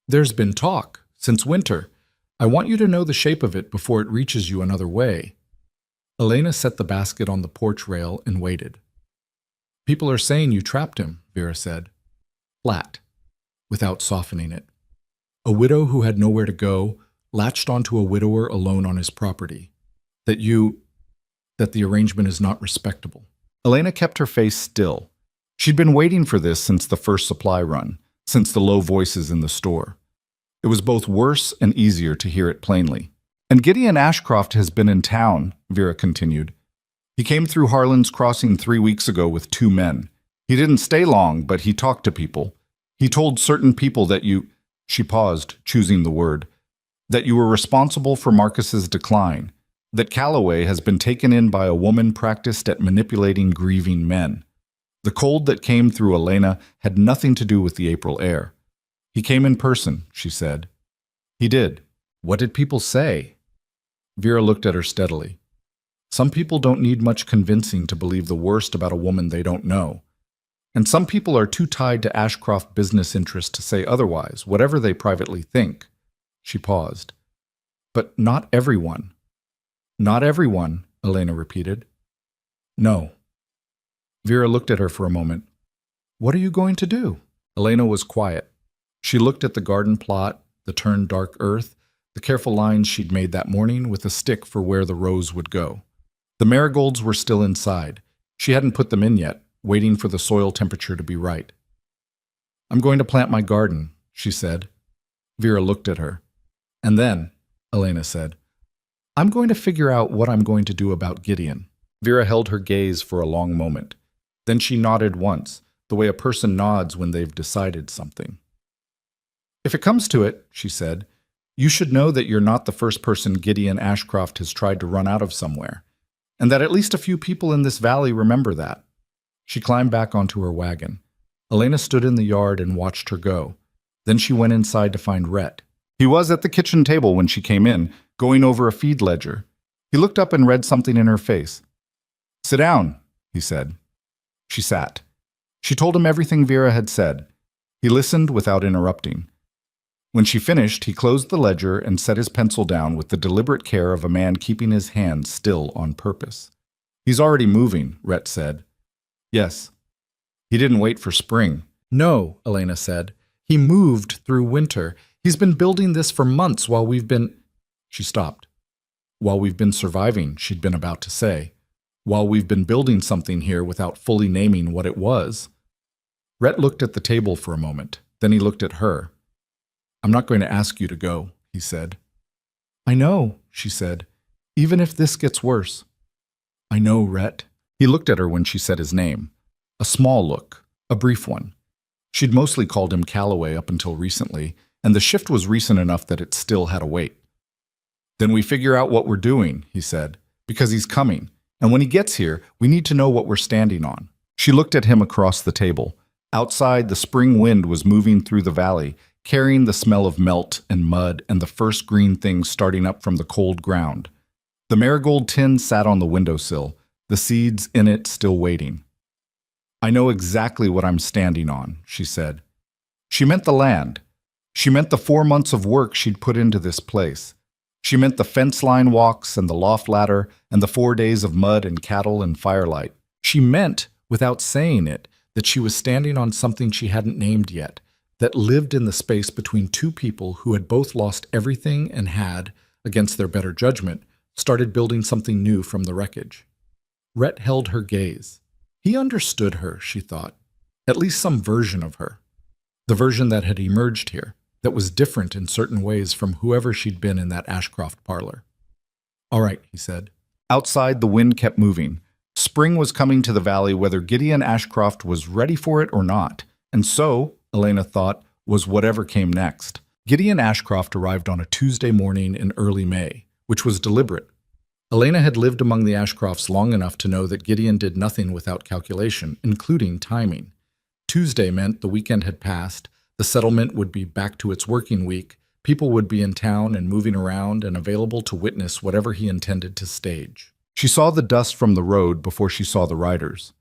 There's been talk, since winter. I want you to know the shape of it before it reaches you another way. Elena set the basket on the porch rail and waited. People are saying you trapped him, Vera said. Flat, without softening it. A widow who had nowhere to go latched onto a widower alone on his property. That the arrangement is not respectable. Elena kept her face still. She'd been waiting for this since the first supply run, since the low voices in the store. It was both worse and easier to hear it plainly. And Gideon Ashcroft has been in town, Vera continued. He came through Harlan's Crossing 3 weeks ago with 2 men. He didn't stay long, but he talked to people. He told certain people that she paused, choosing the word, that you were responsible for Marcus's decline, that Calloway has been taken in by a woman practiced at manipulating grieving men. The cold that came through Elena had nothing to do with the April air. He came in person, she said. He did. What did people say? Vera looked at her steadily. Some people don't need much convincing to believe the worst about a woman they don't know. And some people are too tied to Ashcroft business interests to say otherwise, whatever they privately think. She paused. But not everyone. Not everyone, Elena repeated. No. Vera looked at her for a moment. What are you going to do? Elena was quiet. She looked at the garden plot, the turned dark earth, the careful lines she'd made that morning with a stick for where the rose would go. The marigolds were still inside. She hadn't put them in yet, waiting for the soil temperature to be right. I'm going to plant my garden, she said. Vera looked at her. And then, Elena said, I'm going to figure out what I'm going to do about Gideon. Vera held her gaze for a long moment. Then she nodded once, the way a person nods when they've decided something. If it comes to it, she said, you should know that you're not the first person Gideon Ashcroft has tried to run out of somewhere, and that at least a few people in this valley remember that. She climbed back onto her wagon. Elena stood in the yard and watched her go. Then she went inside to find Rhett. He was at the kitchen table when she came in, going over a feed ledger. He looked up and read something in her face. Sit down, he said. She sat. She told him everything Vera had said. He listened without interrupting. When she finished, he closed the ledger and set his pencil down with the deliberate care of a man keeping his hands still on purpose. He's already moving, Rhett said. Yes. He didn't wait for spring. No, Elena said. He moved through winter. He's been building this for months while we've been... She stopped. While we've been surviving, she'd been about to say. While we've been building something here without fully naming what it was. Rhett looked at the table for a moment. Then he looked at her. I'm not going to ask you to go, he said. I know, she said, even if this gets worse. I know, Rhett. He looked at her when she said his name. A small look, a brief one. She'd mostly called him Calloway up until recently, and the shift was recent enough that it still had a weight. Then we figure out what we're doing, he said, because he's coming, and when he gets here, we need to know what we're standing on. She looked at him across the table. Outside, the spring wind was moving through the valley, carrying the smell of melt and mud and the first green things starting up from the cold ground. The marigold tin sat on the windowsill, the seeds in it still waiting. I know exactly what I'm standing on, she said. She meant the land. She meant the 4 months of work she'd put into this place. She meant the fence line walks and the loft ladder and the 4 days of mud and cattle and firelight. She meant, without saying it, that she was standing on something she hadn't named yet, that lived in the space between two people who had both lost everything and had, against their better judgment, started building something new from the wreckage. Rhett held her gaze. He understood her, she thought, at least some version of her. The version that had emerged here, that was different in certain ways from whoever she'd been in that Ashcroft parlor. All right, he said. Outside, the wind kept moving. Spring was coming to the valley whether Gideon Ashcroft was ready for it or not, and so, Elena thought, was whatever came next. Gideon Ashcroft arrived on a Tuesday morning in early May, which was deliberate. Elena had lived among the Ashcrofts long enough to know that Gideon did nothing without calculation, including timing. Tuesday meant the weekend had passed, the settlement would be back to its working week, people would be in town and moving around and available to witness whatever he intended to stage. She saw the dust from the road before she saw the riders.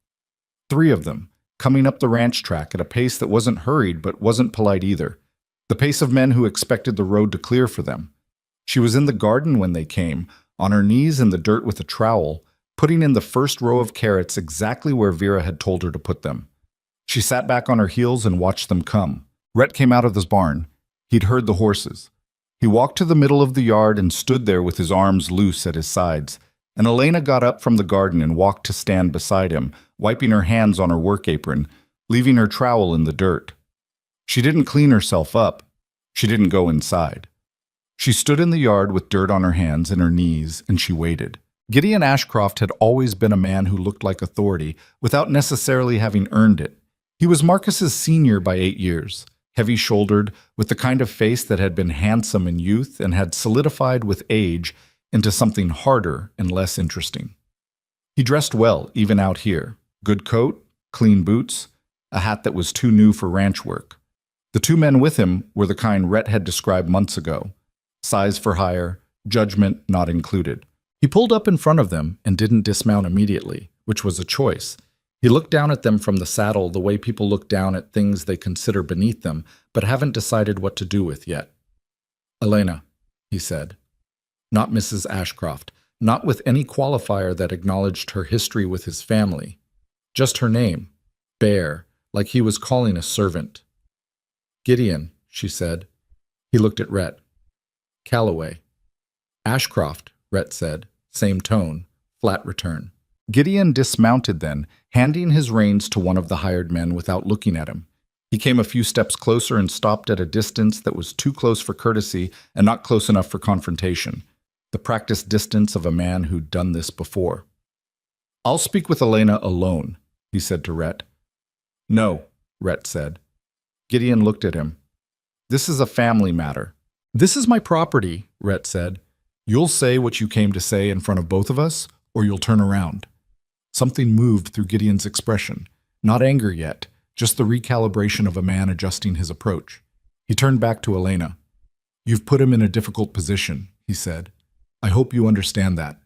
3 of them, coming up the ranch track at a pace that wasn't hurried but wasn't polite either. The pace of men who expected the road to clear for them. She was in the garden when they came, on her knees in the dirt with a trowel, putting in the first row of carrots exactly where Vera had told her to put them. She sat back on her heels and watched them come. Rhett came out of the barn. He'd heard the horses. He walked to the middle of the yard and stood there with his arms loose at his sides, and Elena got up from the garden and walked to stand beside him, wiping her hands on her work apron, leaving her trowel in the dirt. She didn't clean herself up. She didn't go inside. She stood in the yard with dirt on her hands and her knees, and she waited. Gideon Ashcroft had always been a man who looked like authority, without necessarily having earned it. He was Marcus's senior by 8 years, heavy-shouldered, with the kind of face that had been handsome in youth and had solidified with age into something harder and less interesting. He dressed well, even out here. Good coat, clean boots, a hat that was too new for ranch work. The 2 men with him were the kind Rhett had described months ago. Size for hire, judgment not included. He pulled up in front of them and didn't dismount immediately, which was a choice. He looked down at them from the saddle the way people look down at things they consider beneath them, but haven't decided what to do with yet. "Elena," he said. Not Mrs. Ashcroft, not with any qualifier that acknowledged her history with his family. Just her name, Bear, like he was calling a servant. "Gideon," she said. He looked at Rhett. "Calloway." "Ashcroft," Rhett said, same tone, flat return. Gideon dismounted then, handing his reins to one of the hired men without looking at him. He came a few steps closer and stopped at a distance that was too close for courtesy and not close enough for confrontation. The practiced distance of a man who'd done this before. "I'll speak with Elena alone," he said to Rhett. "No," Rhett said. Gideon looked at him. "This is a family matter." "This is my property," Rhett said. "You'll say what you came to say in front of both of us, or you'll turn around." Something moved through Gideon's expression. Not anger yet, just the recalibration of a man adjusting his approach. He turned back to Elena. "You've put him in a difficult position," he said. "I hope you understand that.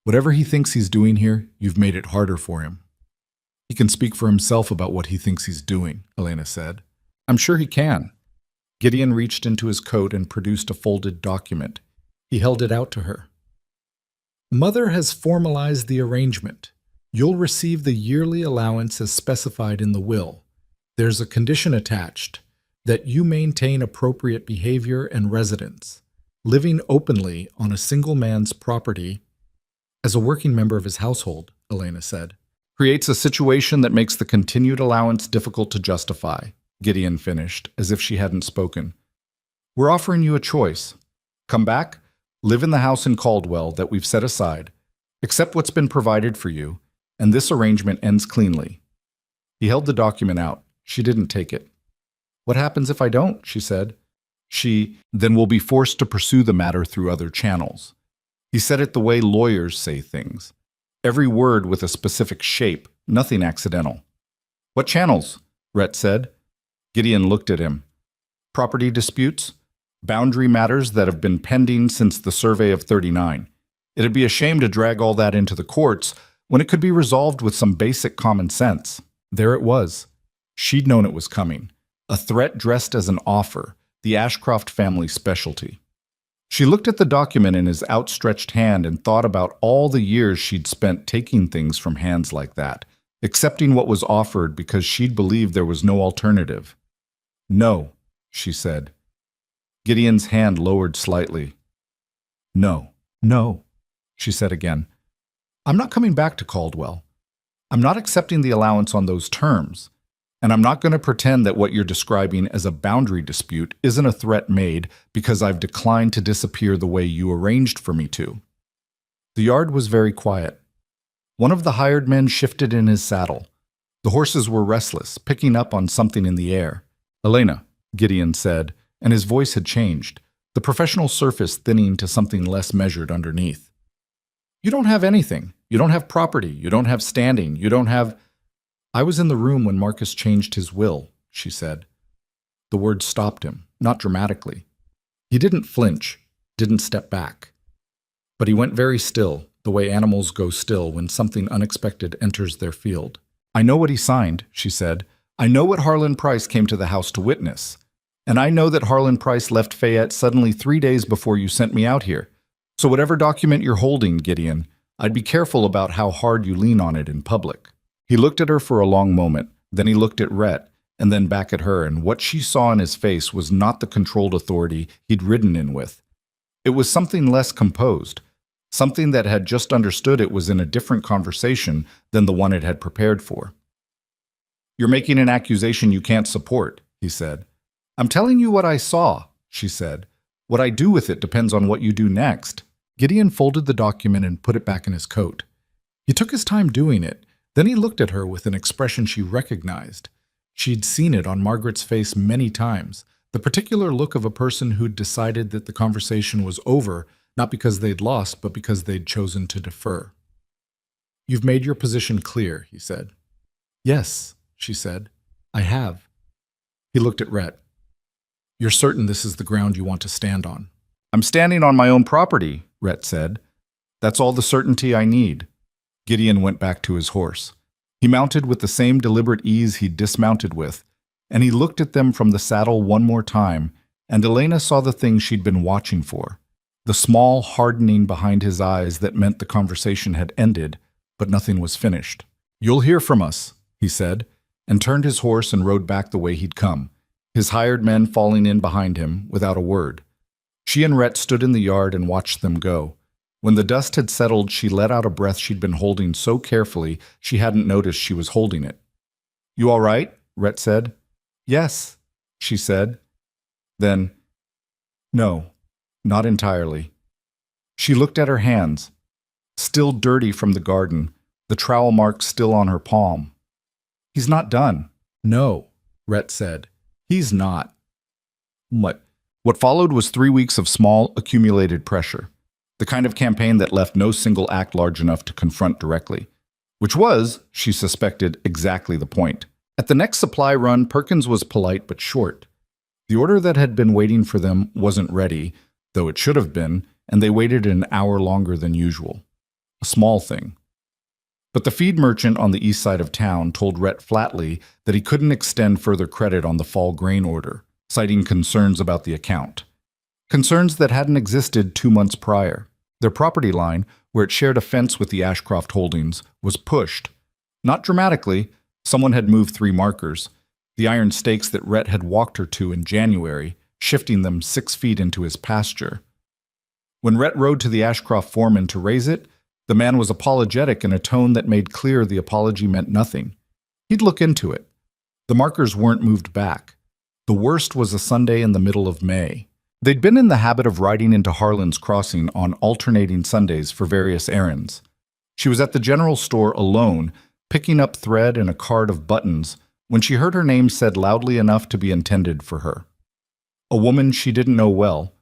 Whatever he thinks he's doing here, you've made it harder for him." "He can speak for himself about what he thinks he's doing," Elena said. "I'm sure he can." Gideon reached into his coat and produced a folded document. He held it out to her. "Mother has formalized the arrangement. You'll receive the yearly allowance as specified in the will. There's a condition attached, that you maintain appropriate behavior and residence, living openly on a single man's property as a working member of his household," Elena said. "Creates a situation that makes the continued allowance difficult to justify," Gideon finished, as if she hadn't spoken. "We're offering you a choice. Come back, live in the house in Caldwell that we've set aside, accept what's been provided for you, and this arrangement ends cleanly." He held the document out. She didn't take it. "What happens if I don't?" she said. "Then we'll be forced to pursue the matter through other channels." He said it the way lawyers say things. Every word with a specific shape, nothing accidental. "What channels?" Rhett said. Gideon looked at him. "Property disputes? Boundary matters that have been pending since the survey of '39. It'd be a shame to drag all that into the courts when it could be resolved with some basic common sense." There it was. She'd known it was coming. A threat dressed as an offer, the Ashcroft family specialty. She looked at the document in his outstretched hand and thought about all the years she'd spent taking things from hands like that, accepting what was offered because she'd believed there was no alternative. "No," she said. Gideon's hand lowered slightly. "No, no," she said again. "I'm not coming back to Caldwell. I'm not accepting the allowance on those terms. And I'm not going to pretend that what you're describing as a boundary dispute isn't a threat made because I've declined to disappear the way you arranged for me to." The yard was very quiet. One of the hired men shifted in his saddle. The horses were restless, picking up on something in the air. "Elena," Gideon said, and his voice had changed, the professional surface thinning to something less measured underneath. "You don't have anything. You don't have property. You don't have standing. You don't have—" "I was in the room when Marcus changed his will," she said. The words stopped him, not dramatically. He didn't flinch, didn't step back. But he went very still, the way animals go still when something unexpected enters their field. "I know what he signed," she said. "I know what Harlan Price came to the house to witness. And I know that Harlan Price left Fayette suddenly 3 days before you sent me out here. So whatever document you're holding, Gideon, I'd be careful about how hard you lean on it in public." He looked at her for a long moment, then he looked at Rhett, and then back at her, and what she saw in his face was not the controlled authority he'd ridden in with. It was something less composed, something that had just understood it was in a different conversation than the one it had prepared for. "You're making an accusation you can't support," he said. "I'm telling you what I saw," she said. "What I do with it depends on what you do next." Gideon folded the document and put it back in his coat. He took his time doing it. Then he looked at her with an expression she recognized. She'd seen it on Margaret's face many times, the particular look of a person who'd decided that the conversation was over, not because they'd lost, but because they'd chosen to defer. "You've made your position clear," he said. "Yes," she said. "I have." He looked at Rhett. "You're certain this is the ground you want to stand on?" I'm standing on my own property, Rhett said. That's all the certainty I need. Gideon went back to his horse. He mounted with the same deliberate ease he'd dismounted with, and he looked at them from the saddle one more time, and Elena saw the thing she'd been watching for. The small hardening behind his eyes that meant the conversation had ended, but nothing was finished. You'll hear from us, he said, and turned his horse and rode back the way he'd come, his hired men falling in behind him without a word. She and Rhett stood in the yard and watched them go. When the dust had settled, she let out a breath she'd been holding so carefully she hadn't noticed she was holding it. You all right? Rhett said. Yes, she said. Then, no, not entirely. She looked at her hands, still dirty from the garden, the trowel mark still on her palm. He's not done. No, Rhett said. He's not. What followed was 3 weeks of small, accumulated pressure, the kind of campaign that left no single act large enough to confront directly, which was, she suspected, exactly the point. At the next supply run, Perkins was polite but short. The order that had been waiting for them wasn't ready, though it should have been, and they waited an hour longer than usual. A small thing. But the feed merchant on the east side of town told Rhett flatly that he couldn't extend further credit on the fall grain order, citing concerns about the account. Concerns that hadn't existed 2 months prior. Their property line, where it shared a fence with the Ashcroft holdings, was pushed. Not dramatically. Someone had moved 3 markers, the iron stakes that Rhett had walked her to in January, shifting them 6 feet into his pasture. When Rhett rode to the Ashcroft foreman to raise it, the man was apologetic in a tone that made clear the apology meant nothing. He'd look into it. The markers weren't moved back. The worst was a Sunday in the middle of May. They'd been in the habit of riding into Harlan's Crossing on alternating Sundays for various errands. She was at the general store alone, picking up thread and a card of buttons, when she heard her name said loudly enough to be intended for her. A woman she didn't know well,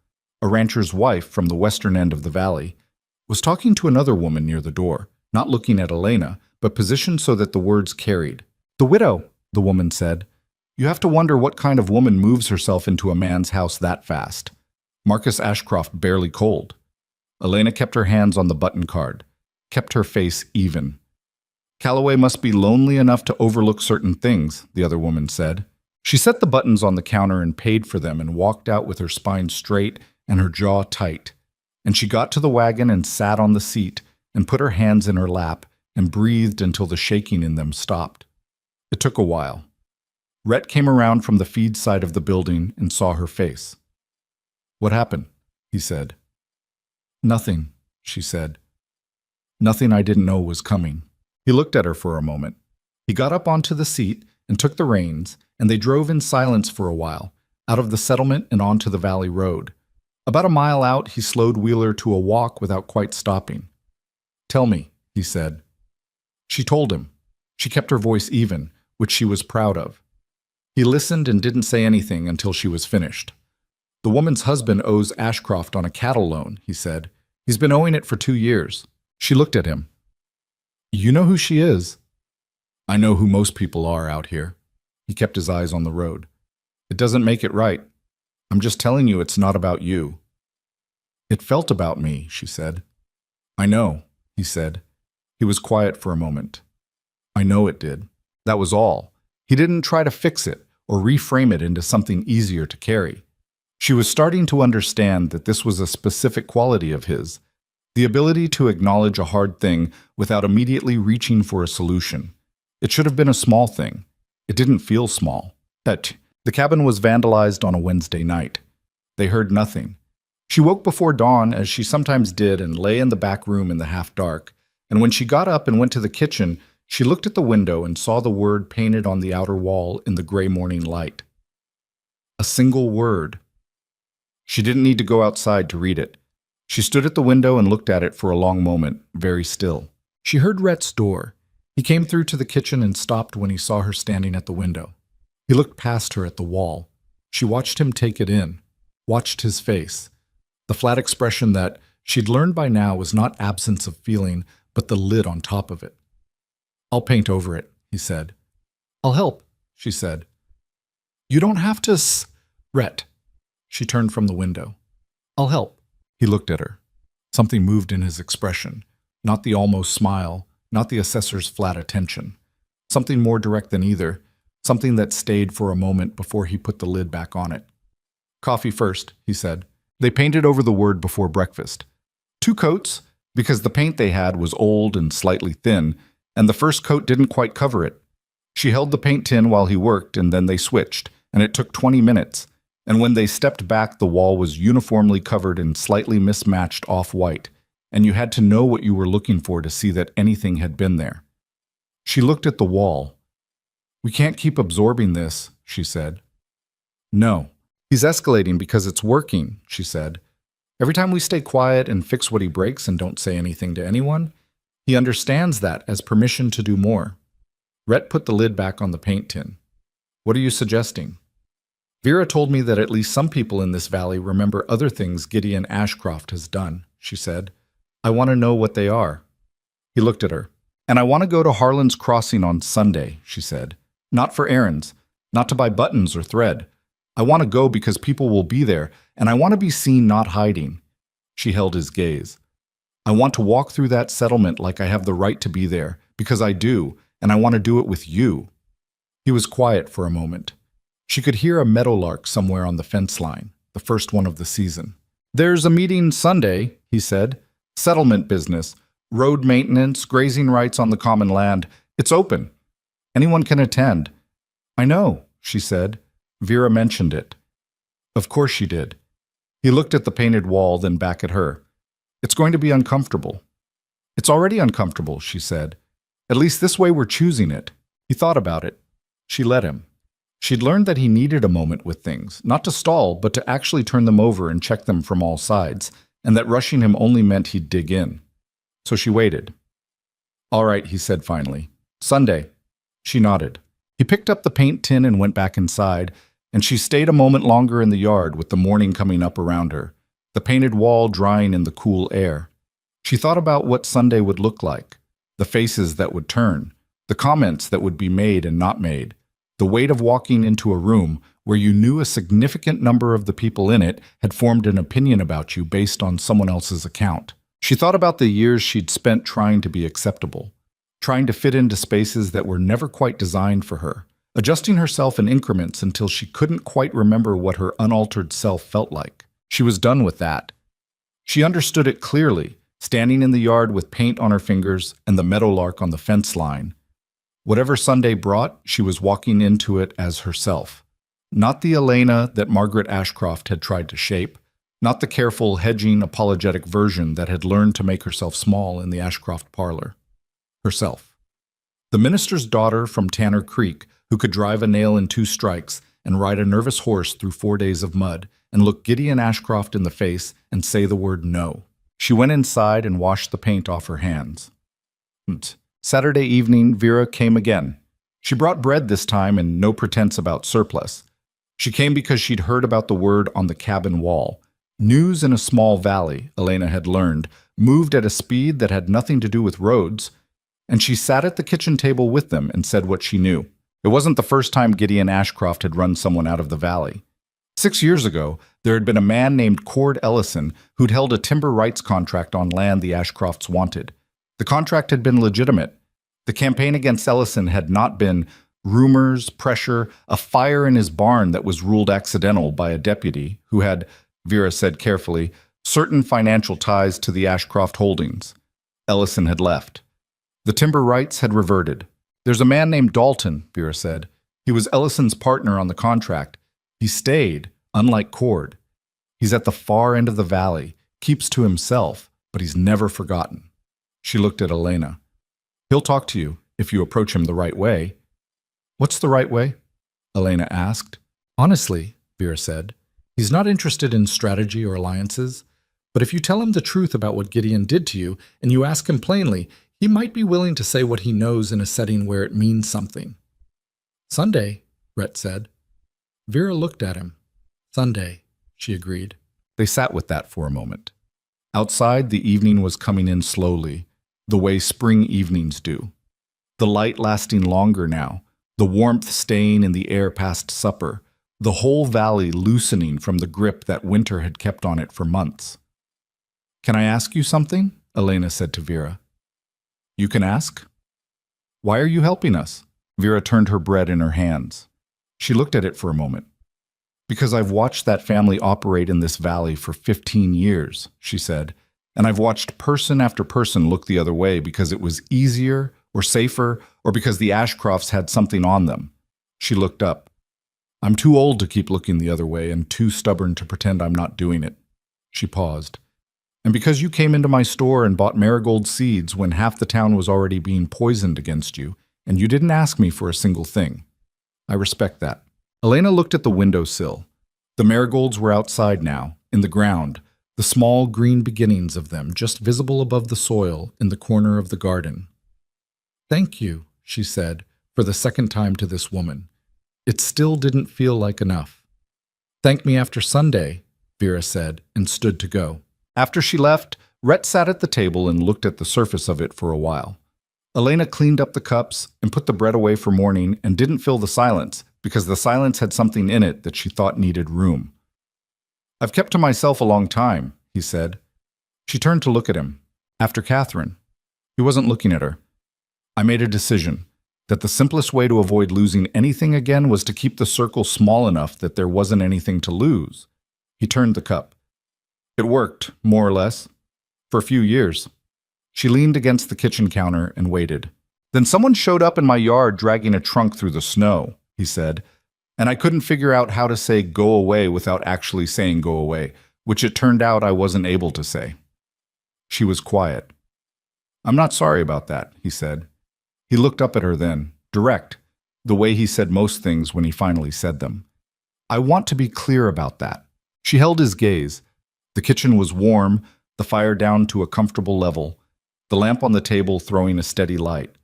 a rancher's wife from the western end of the valley, was talking to another woman near the door, not looking at Elena, but positioned so that the words carried. The widow, the woman said. You have to wonder what kind of woman moves herself into a man's house that fast. Marcus Ashcroft barely cold. Elena kept her hands on the button card, kept her face even. Calloway must be lonely enough to overlook certain things, the other woman said. She set the buttons on the counter and paid for them and walked out with her spine straight and her jaw tight. And she got to the wagon and sat on the seat and put her hands in her lap and breathed until the shaking in them stopped. It took a while. Rhett came around from the feed side of the building and saw her face. What happened? He said. Nothing, she said. Nothing I didn't know was coming. He looked at her for a moment. He got up onto the seat and took the reins, and they drove in silence for a while, out of the settlement and onto the valley road. About a mile out, he slowed Wheeler to a walk without quite stopping. Tell me, he said. She told him. She kept her voice even, which she was proud of. He listened and didn't say anything until she was finished. The woman's husband owes Ashcroft on a cattle loan, he said. He's been owing it for 2 years. She looked at him. You know who she is? I know who most people are out here. He kept his eyes on the road. It doesn't make it right. I'm just telling you it's not about you. It felt about me, she said. I know, he said. He was quiet for a moment. I know it did. That was all. He didn't try to fix it or reframe it into something easier to carry. She was starting to understand that this was a specific quality of his, the ability to acknowledge a hard thing without immediately reaching for a solution. It should have been a small thing. It didn't feel small. The cabin was vandalized on a Wednesday night. They heard nothing. She woke before dawn, as she sometimes did, and lay in the back room in the half-dark, and when she got up and went to the kitchen, she looked at the window and saw the word painted on the outer wall in the gray morning light. A single word. She didn't need to go outside to read it. She stood at the window and looked at it for a long moment, very still. She heard Rhett's door. He came through to the kitchen and stopped when he saw her standing at the window. He looked past her at the wall. She watched him take it in, watched his face, the flat expression that she'd learned by now was not absence of feeling, but the lid on top of it. I'll paint over it, he said. I'll help, she said. You don't have to Rhett. She turned from the window. I'll help. He looked at her. Something moved in his expression, not the almost smile, not the assessor's flat attention. Something more direct than either, something that stayed for a moment before he put the lid back on it. "Coffee first," he said. They painted over the word before breakfast. 2 coats, because the paint they had was old and slightly thin, and the first coat didn't quite cover it. She held the paint tin while he worked, and then they switched, and it took 20 minutes. And when they stepped back, the wall was uniformly covered in slightly mismatched off-white, and you had to know what you were looking for to see that anything had been there. She looked at the wall. "We can't keep absorbing this," she said. "No. He's escalating because it's working," she said. "Every time we stay quiet and fix what he breaks and don't say anything to anyone, he understands that as permission to do more." Rhett put the lid back on the paint tin. "What are you suggesting?" "Vera told me that at least some people in this valley remember other things Gideon Ashcroft has done," she said. "I want to know what they are." He looked at her. "And I want to go to Harlan's Crossing on Sunday," she said. "Not for errands, not to buy buttons or thread. I want to go because people will be there, and I want to be seen not hiding." She held his gaze. "I want to walk through that settlement like I have the right to be there, because I do, and I want to do it with you." He was quiet for a moment. She could hear a meadowlark somewhere on the fence line, the first one of the season. "There's a meeting Sunday," he said. "Settlement business, road maintenance, grazing rights on the common land. It's open. Anyone can attend." "I know," she said. Vera mentioned it. Of course she did. He looked at the painted wall, then back at her. "It's going to be uncomfortable." "It's already uncomfortable," she said. "At least this way we're choosing it." He thought about it. She let him. She'd learned that he needed a moment with things, not to stall, but to actually turn them over and check them from all sides, and that rushing him only meant he'd dig in. So she waited. "All right," he said finally. "Sunday." She nodded. He picked up the paint tin and went back inside, and she stayed a moment longer in the yard with the morning coming up around her, the painted wall drying in the cool air. She thought about what Sunday would look like, the faces that would turn, the comments that would be made and not made, the weight of walking into a room where you knew a significant number of the people in it had formed an opinion about you based on someone else's account. She thought about the years she'd spent trying to be acceptable, trying to fit into spaces that were never quite designed for her, adjusting herself in increments until she couldn't quite remember what her unaltered self felt like. She was done with that. She understood it clearly, standing in the yard with paint on her fingers and the meadowlark on the fence line. Whatever Sunday brought, she was walking into it as herself. Not the Elena that Margaret Ashcroft had tried to shape, not the careful, hedging, apologetic version that had learned to make herself small in the Ashcroft parlor. Herself. The minister's daughter from Tanner Creek, who could drive a nail in 2 strikes and ride a nervous horse through 4 days of mud and look Gideon Ashcroft in the face and say the word no. She went inside and washed the paint off her hands. Saturday evening, Vera came again. She brought bread this time and no pretense about surplus. She came because she'd heard about the word on the cabin wall. News in a small valley, Elena had learned, moved at a speed that had nothing to do with roads, and she sat at the kitchen table with them and said what she knew. It wasn't the first time Gideon Ashcroft had run someone out of the valley. 6 years ago, there had been a man named Cord Ellison who'd held a timber rights contract on land the Ashcrofts wanted. The contract had been legitimate. The campaign against Ellison had not been rumors, pressure, a fire in his barn that was ruled accidental by a deputy who had, Vera said carefully, certain financial ties to the Ashcroft holdings. Ellison had left. The timber rights had reverted. "There's a man named Dalton," Vera said. "He was Ellison's partner on the contract. He stayed, unlike Cord. He's at the far end of the valley, keeps to himself, but he's never forgotten." She looked at Elena. "He'll talk to you, if you approach him the right way." "What's the right way?" Elena asked. "Honestly," Vera said, "he's not interested in strategy or alliances, but if you tell him the truth about what Gideon did to you, and you ask him plainly, he might be willing to say what he knows in a setting where it means something." "Sunday," Rhett said. Vera looked at him. "Sunday," she agreed. They sat with that for a moment. Outside, the evening was coming in slowly, the way spring evenings do. The light lasting longer now, the warmth staying in the air past supper, the whole valley loosening from the grip that winter had kept on it for months. Can I ask you something? Elena said to Vera. You can ask. Why are you helping us? Vera turned her bread in her hands. She looked at it for a moment. Because I've watched that family operate in this valley for 15 years, she said, and I've watched person after person look the other way because it was easier or safer or because the Ashcrofts had something on them. She looked up. I'm too old to keep looking the other way and too stubborn to pretend I'm not doing it. She paused. And because you came into my store and bought marigold seeds when half the town was already being poisoned against you, and you didn't ask me for a single thing. I respect that. Elena looked at the windowsill. The marigolds were outside now, in the ground, the small green beginnings of them just visible above the soil in the corner of the garden. Thank you, she said, for the second time to this woman. It still didn't feel like enough. Thank me after Sunday, Vera said, and stood to go. After she left, Rhett sat at the table and looked at the surface of it for a while. Elena cleaned up the cups and put the bread away for morning and didn't fill the silence, because the silence had something in it that she thought needed room. I've kept to myself a long time, he said. She turned to look at him. After Catherine. He wasn't looking at her. I made a decision that the simplest way to avoid losing anything again was to keep the circle small enough that there wasn't anything to lose. He turned the cup. It worked, more or less, for a few years. She leaned against the kitchen counter and waited. Then someone showed up in my yard dragging a trunk through the snow, he said, and I couldn't figure out how to say go away without actually saying go away, which it turned out I wasn't able to say. She was quiet. I'm not sorry about that, he said. He looked up at her then, direct, the way he said most things when he finally said them. I want to be clear about that. She held his gaze. The kitchen was warm, the fire down to a comfortable level, the lamp on the table throwing a steady light.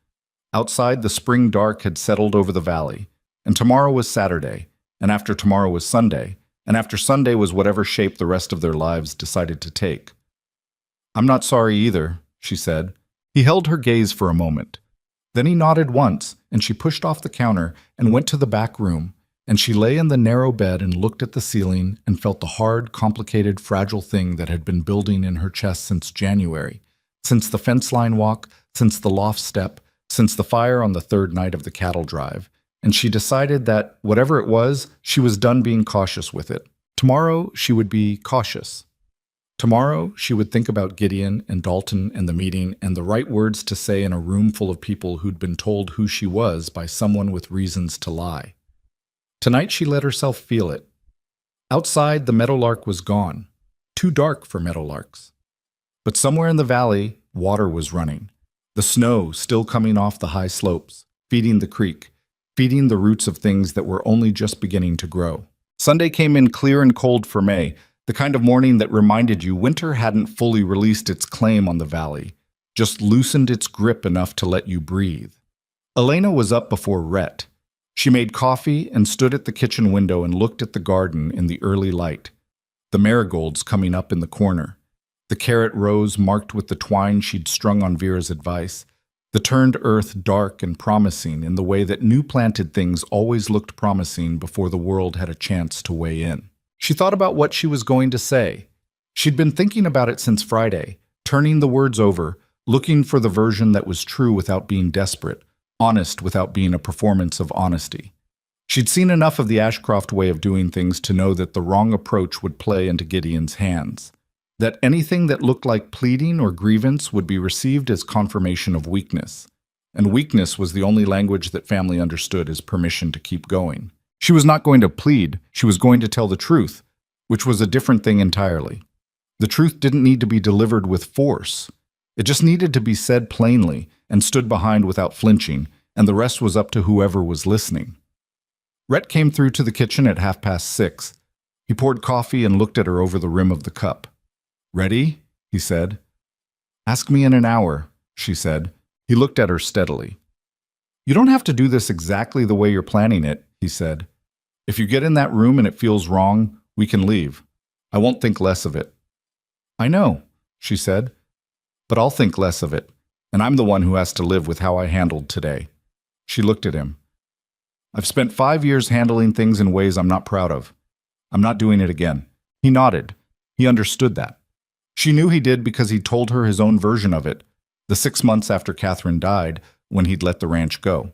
Outside, the spring dark had settled over the valley, and tomorrow was Saturday, and after tomorrow was Sunday, and after Sunday was whatever shape the rest of their lives decided to take. I'm not sorry either, she said. He held her gaze for a moment. Then he nodded once, and she pushed off the counter and went to the back room, and she lay in the narrow bed and looked at the ceiling and felt the hard, complicated, fragile thing that had been building in her chest since January, since the fence line walk, since the loft step, since the fire on the third night of the cattle drive, and she decided that, whatever it was, she was done being cautious with it. Tomorrow, she would be cautious. Tomorrow, she would think about Gideon and Dalton and the meeting and the right words to say in a room full of people who'd been told who she was by someone with reasons to lie. Tonight, she let herself feel it. Outside, the meadowlark was gone, too dark for meadowlarks. But somewhere in the valley, water was running, the snow still coming off the high slopes, feeding the creek, feeding the roots of things that were only just beginning to grow. Sunday came in clear and cold for May, the kind of morning that reminded you winter hadn't fully released its claim on the valley, just loosened its grip enough to let you breathe. Elena was up before Rhett. She made coffee and stood at the kitchen window and looked at the garden in the early light, the marigolds coming up in the corner, the carrot rows marked with the twine she'd strung on Vera's advice, the turned earth dark and promising in the way that new-planted things always looked promising before the world had a chance to weigh in. She thought about what she was going to say. She'd been thinking about it since Friday, turning the words over, looking for the version that was true without being desperate, honest without being a performance of honesty. She'd seen enough of the Ashcroft way of doing things to know that the wrong approach would play into Gideon's hands, that anything that looked like pleading or grievance would be received as confirmation of weakness, and weakness was the only language that family understood as permission to keep going. She was not going to plead, she was going to tell the truth, which was a different thing entirely. The truth didn't need to be delivered with force. It just needed to be said plainly and stood behind without flinching, and the rest was up to whoever was listening. Rhett came through to the kitchen at 6:30. He poured coffee and looked at her over the rim of the cup. Ready? He said. Ask me in an hour, she said. He looked at her steadily. You don't have to do this exactly the way you're planning it, he said. If you get in that room and it feels wrong, we can leave. I won't think less of it. I know, she said, but I'll think less of it, and I'm the one who has to live with how I handled today. She looked at him. I've spent 5 years handling things in ways I'm not proud of. I'm not doing it again. He nodded. He understood that. She knew he did because he'd told her his own version of it, the 6 months after Catherine died, when he'd let the ranch go.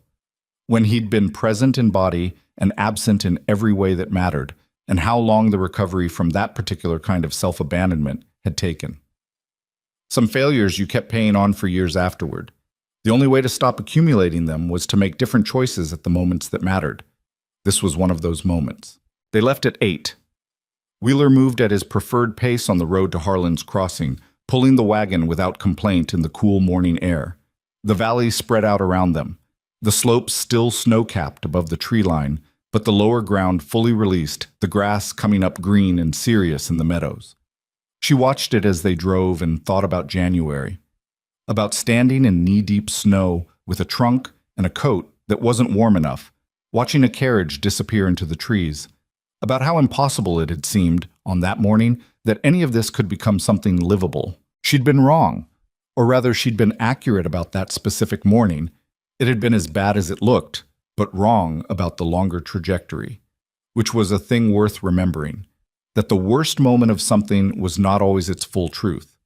When he'd been present in body and absent in every way that mattered, and how long the recovery from that particular kind of self-abandonment had taken. Some failures you kept paying on for years afterward. The only way to stop accumulating them was to make different choices at the moments that mattered. This was one of those moments. They left at 8. Wheeler moved at his preferred pace on the road to Harlan's Crossing, pulling the wagon without complaint in the cool morning air. The valley spread out around them, the slopes still snow-capped above the tree line, but the lower ground fully released, the grass coming up green and serious in the meadows. She watched it as they drove and thought about January, about standing in knee-deep snow with a trunk and a coat that wasn't warm enough, watching a carriage disappear into the trees, about how impossible it had seemed, on that morning, that any of this could become something livable. She'd been wrong, or rather she'd been accurate about that specific morning. It had been as bad as it looked, but wrong about the longer trajectory, which was a thing worth remembering, that the worst moment of something was not always its full truth,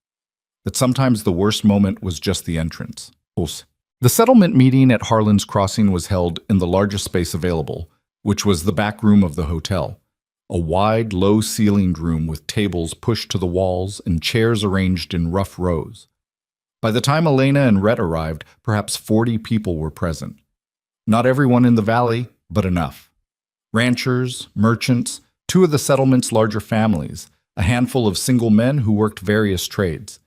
that sometimes the worst moment was just the entrance. The settlement meeting at Harlan's Crossing was held in the largest space available, which was the back room of the hotel, a wide, low-ceilinged room with tables pushed to the walls and chairs arranged in rough rows. By the time Elena and Rhett arrived, perhaps 40 people were present. Not everyone in the valley, but enough. Ranchers, merchants, 2 of the settlement's larger families, a handful of single men who worked various trades.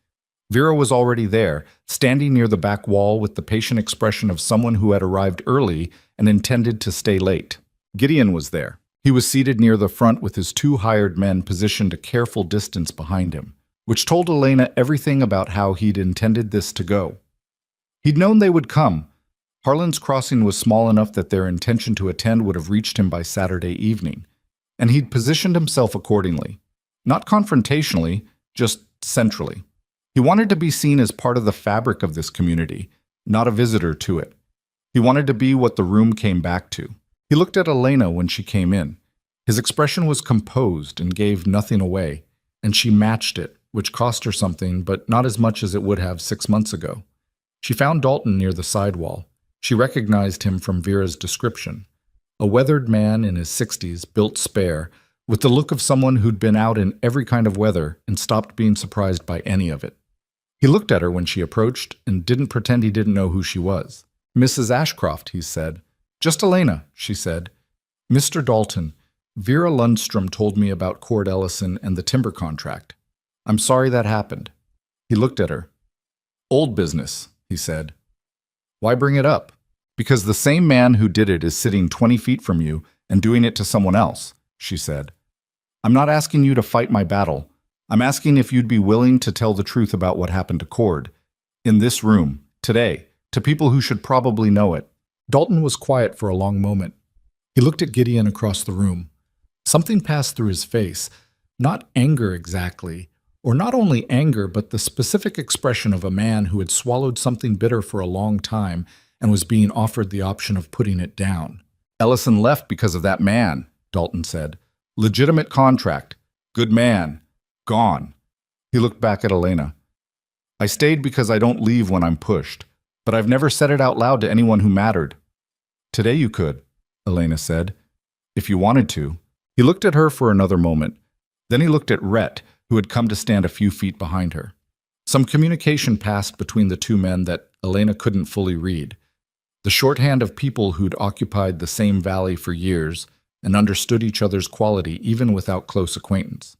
Vera was already there, standing near the back wall with the patient expression of someone who had arrived early and intended to stay late. Gideon was there. He was seated near the front with his 2 hired men positioned a careful distance behind him, which told Elena everything about how he'd intended this to go. He'd known they would come. Harlan's Crossing was small enough that their intention to attend would have reached him by Saturday evening, and he'd positioned himself accordingly. Not confrontationally, just centrally. He wanted to be seen as part of the fabric of this community, not a visitor to it. He wanted to be what the room came back to. He looked at Elena when she came in. His expression was composed and gave nothing away, and she matched it, which cost her something, but not as much as it would have 6 months ago. She found Dalton near the sidewall. She recognized him from Vera's description. A weathered man in his 60s, built spare, with the look of someone who'd been out in every kind of weather and stopped being surprised by any of it. He looked at her when she approached and didn't pretend he didn't know who she was. "Mrs. Ashcroft," he said. "Just Elena," she said. "Mr. Dalton, Vera Lundstrom told me about Cord Ellison and the timber contract. I'm sorry that happened." He looked at her. "Old business," he said. "Why bring it up?" "Because the same man who did it is sitting 20 feet from you and doing it to someone else," she said. "I'm not asking you to fight my battle. I'm asking if you'd be willing to tell the truth about what happened to Cord. In this room, today, to people who should probably know it." Dalton was quiet for a long moment. He looked at Gideon across the room. Something passed through his face, not anger exactly, or not only anger, but the specific expression of a man who had swallowed something bitter for a long time and was being offered the option of putting it down. "Ellison left because of that man," Dalton said. "Legitimate contract. Good man. Gone." He looked back at Elena. "I stayed because I don't leave when I'm pushed, but I've never said it out loud to anyone who mattered." "Today you could," Elena said, "if you wanted to." He looked at her for another moment. Then he looked at Rhett, who had come to stand a few feet behind her. Some communication passed between the 2 men that Elena couldn't fully read. The shorthand of people who'd occupied the same valley for years and understood each other's quality even without close acquaintance.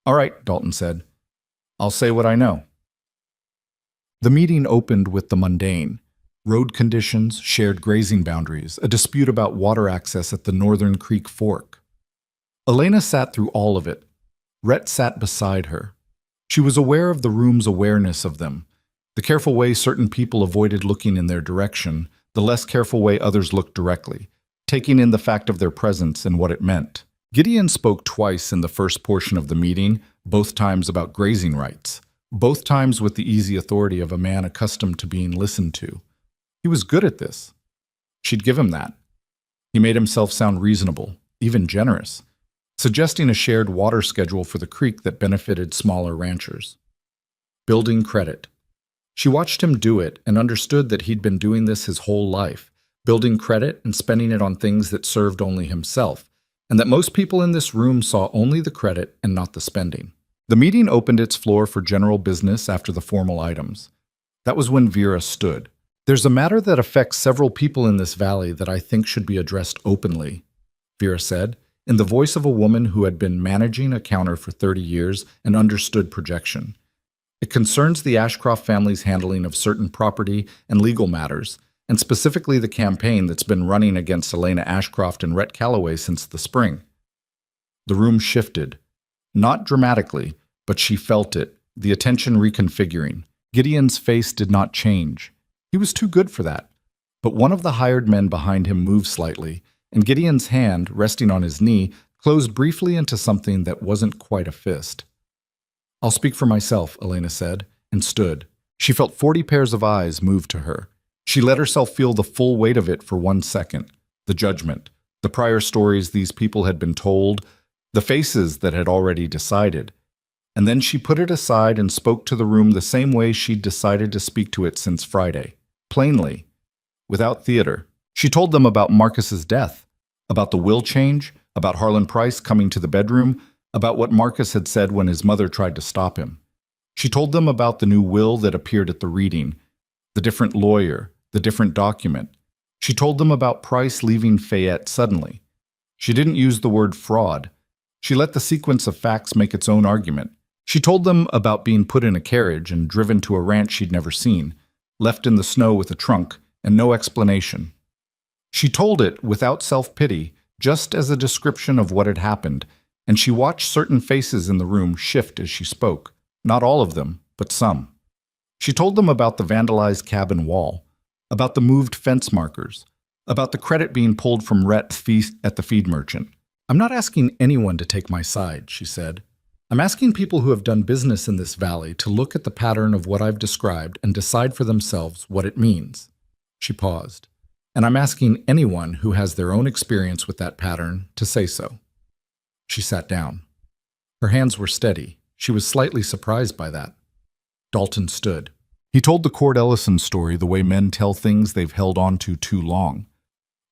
"All right," Dalton said. "I'll say what I know." The meeting opened with the mundane. Road conditions, shared grazing boundaries, a dispute about water access at the Northern Creek Fork. Elena sat through all of it. Rhett sat beside her. She was aware of the room's awareness of them, the careful way certain people avoided looking in their direction, the less careful way others looked directly, taking in the fact of their presence and what it meant. Gideon spoke twice in the first portion of the meeting, both times about grazing rights, both times with the easy authority of a man accustomed to being listened to. He was good at this. She'd give him that. He made himself sound reasonable, even generous. suggesting a shared water schedule for the creek that benefited smaller ranchers. Building credit. She watched him do it and understood that he'd been doing this his whole life, building credit and spending it on things that served only himself, and that most people in this room saw only the credit and not the spending. The meeting opened its floor for general business after the formal items. That was when Vera stood. "There's a matter that affects several people in this valley that I think should be addressed openly," Vera said, in the voice of a woman who had been managing a counter for 30 years and understood projection. "It concerns the Ashcroft family's handling of certain property and legal matters, and specifically the campaign that's been running against Elena Ashcroft and Rhett Calloway since the spring." The room shifted. Not dramatically, but she felt it, the attention reconfiguring. Gideon's face did not change. He was too good for that. But one of the hired men behind him moved slightly, and Gideon's hand, resting on his knee, closed briefly into something that wasn't quite a fist. "I'll speak for myself," Elena said, and stood. She felt 40 pairs of eyes move to her. She let herself feel the full weight of it for 1 second. The judgment, the prior stories these people had been told, the faces that had already decided. And then she put it aside and spoke to the room the same way she'd decided to speak to it since Friday. Plainly, without theater. She told them about Marcus's death, about the will change, about Harlan Price coming to the bedroom, about what Marcus had said when his mother tried to stop him. She told them about the new will that appeared at the reading, the different lawyer, the different document. She told them about Price leaving Fayette suddenly. She didn't use the word fraud. She let the sequence of facts make its own argument. She told them about being put in a carriage and driven to a ranch she'd never seen, left in the snow with a trunk and no explanation. She told it without self-pity, just as a description of what had happened, and she watched certain faces in the room shift as she spoke. Not all of them, but some. She told them about the vandalized cabin wall, about the moved fence markers, about the credit being pulled from Rhett at the feed merchant. "I'm not asking anyone to take my side," she said. "I'm asking people who have done business in this valley to look at the pattern of what I've described and decide for themselves what it means." She paused. "And I'm asking anyone who has their own experience with that pattern to say so." She sat down. Her hands were steady. She was slightly surprised by that. Dalton stood. He told the Cord Ellison story the way men tell things they've held on to too long.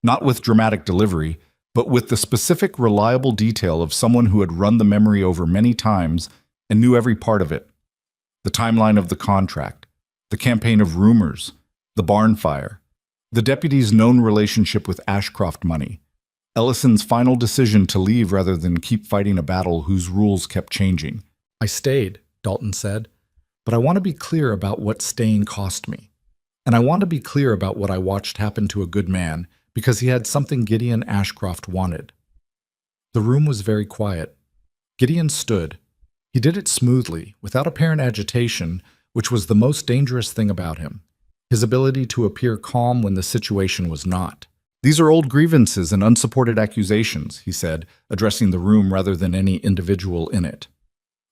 Not with dramatic delivery, but with the specific, reliable detail of someone who had run the memory over many times and knew every part of it. The timeline of the contract, the campaign of rumors, the barn fire, the deputy's known relationship with Ashcroft money, Ellison's final decision to leave rather than keep fighting a battle whose rules kept changing. "I stayed," Dalton said, "but I want to be clear about what staying cost me. And I want to be clear about what I watched happen to a good man, because he had something Gideon Ashcroft wanted." The room was very quiet. Gideon stood. He did it smoothly, without apparent agitation, which was the most dangerous thing about him. His ability to appear calm when the situation was not. "These are old grievances and unsupported accusations," he said, addressing the room rather than any individual in it.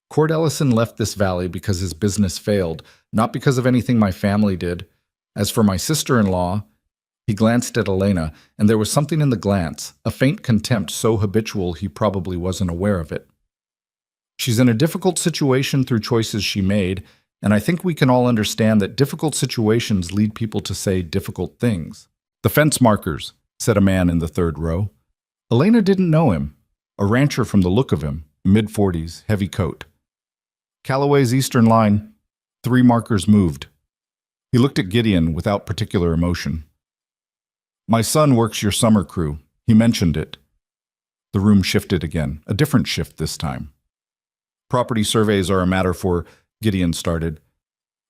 "Cord Ellison left this valley because his business failed, not because of anything my family did. As for my sister-in-law," he glanced at Elena, and there was something in the glance, a faint contempt so habitual he probably wasn't aware of it. "She's in a difficult situation through choices she made, and I think we can all understand that difficult situations lead people to say difficult things." "The fence markers," said a man in the third row. Elena didn't know him. A rancher from the look of him, mid-40s, heavy coat. "Calloway's eastern line." 3 markers moved. He looked at Gideon without particular emotion. "My son works your summer crew. He mentioned it." The room shifted again, a different shift this time. "Property surveys are a matter for," Gideon started.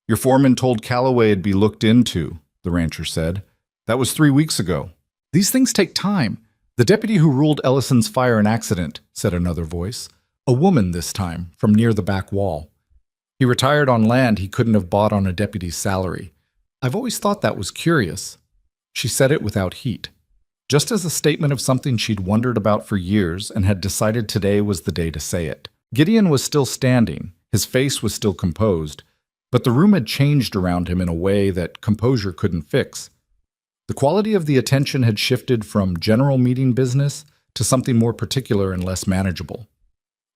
"Your foreman told Calloway it'd be looked into," the rancher said. "That was 3 weeks ago." "These things take time. The deputy who ruled Ellison's fire an accident," said another voice. A woman this time, from near the back wall. "He retired on land he couldn't have bought on a deputy's salary. I've always thought that was curious." She said it without heat, just as a statement of something she'd wondered about for years and had decided today was the day to say it. Gideon was still standing, his face was still composed, but the room had changed around him in a way that composure couldn't fix. The quality of the attention had shifted from general meeting business to something more particular and less manageable.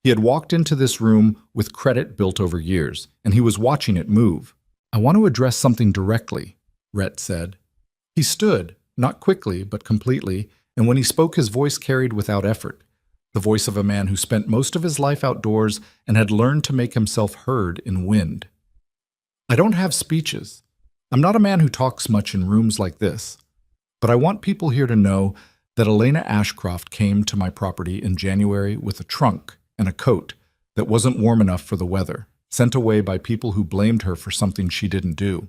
He had walked into this room with credit built over years, and he was watching it move. "I want to address something directly," Rhett said. He stood, not quickly, but completely, and when he spoke his voice carried without effort, the voice of a man who spent most of his life outdoors and had learned to make himself heard in wind. "I don't have speeches. I'm not a man who talks much in rooms like this, but I want people here to know that Elena Ashcroft came to my property in January with a trunk and a coat that wasn't warm enough for the weather, sent away by people who blamed her for something she didn't do.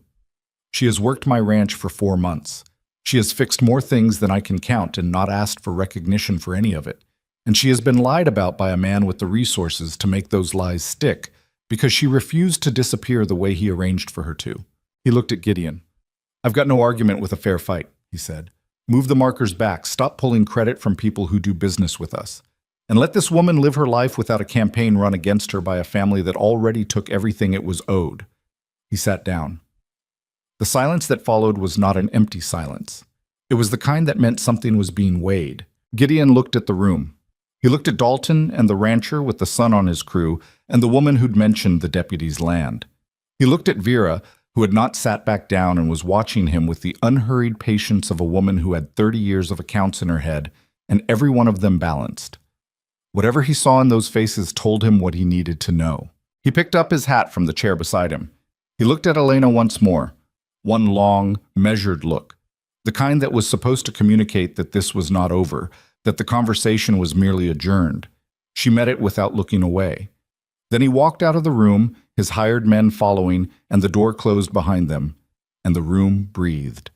She has worked my ranch for 4 months. She has fixed more things than I can count and not asked for recognition for any of it. And she has been lied about by a man with the resources to make those lies stick because she refused to disappear the way he arranged for her to." He looked at Gideon. "I've got no argument with a fair fight," he said. "Move the markers back. Stop pulling credit from people who do business with us. And let this woman live her life without a campaign run against her by a family that already took everything it was owed." He sat down. The silence that followed was not an empty silence. It was the kind that meant something was being weighed. Gideon looked at the room. He looked at Dalton and the rancher with the son on his crew and the woman who'd mentioned the deputy's land. He looked at Vera, who had not sat back down and was watching him with the unhurried patience of a woman who had 30 years of accounts in her head, and every one of them balanced. Whatever he saw in those faces told him what he needed to know. He picked up his hat from the chair beside him. He looked at Elena once more. One long, measured look. The kind that was supposed to communicate that this was not over, that the conversation was merely adjourned. She met it without looking away. Then he walked out of the room, his hired men following, and the door closed behind them, and the room breathed.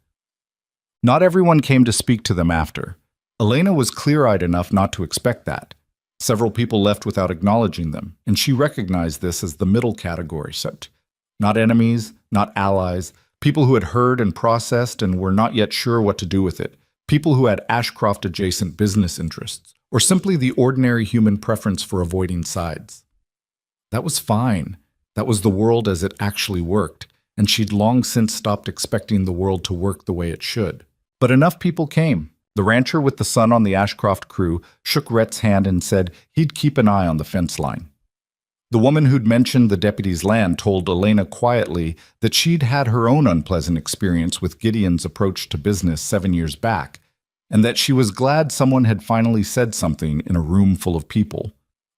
Not everyone came to speak to them after. Elena was clear-eyed enough not to expect that. Several people left without acknowledging them, and she recognized this as the middle category set. Not enemies, not allies, people who had heard and processed and were not yet sure what to do with it, people who had Ashcroft-adjacent business interests, or simply the ordinary human preference for avoiding sides. That was fine. That was the world as it actually worked, and she'd long since stopped expecting the world to work the way it should. But enough people came. The rancher with the son on the Ashcroft crew shook Rhett's hand and said he'd keep an eye on the fence line. The woman who'd mentioned the deputy's land told Elena quietly that she'd had her own unpleasant experience with Gideon's approach to business 7 years back, and that she was glad someone had finally said something in a room full of people.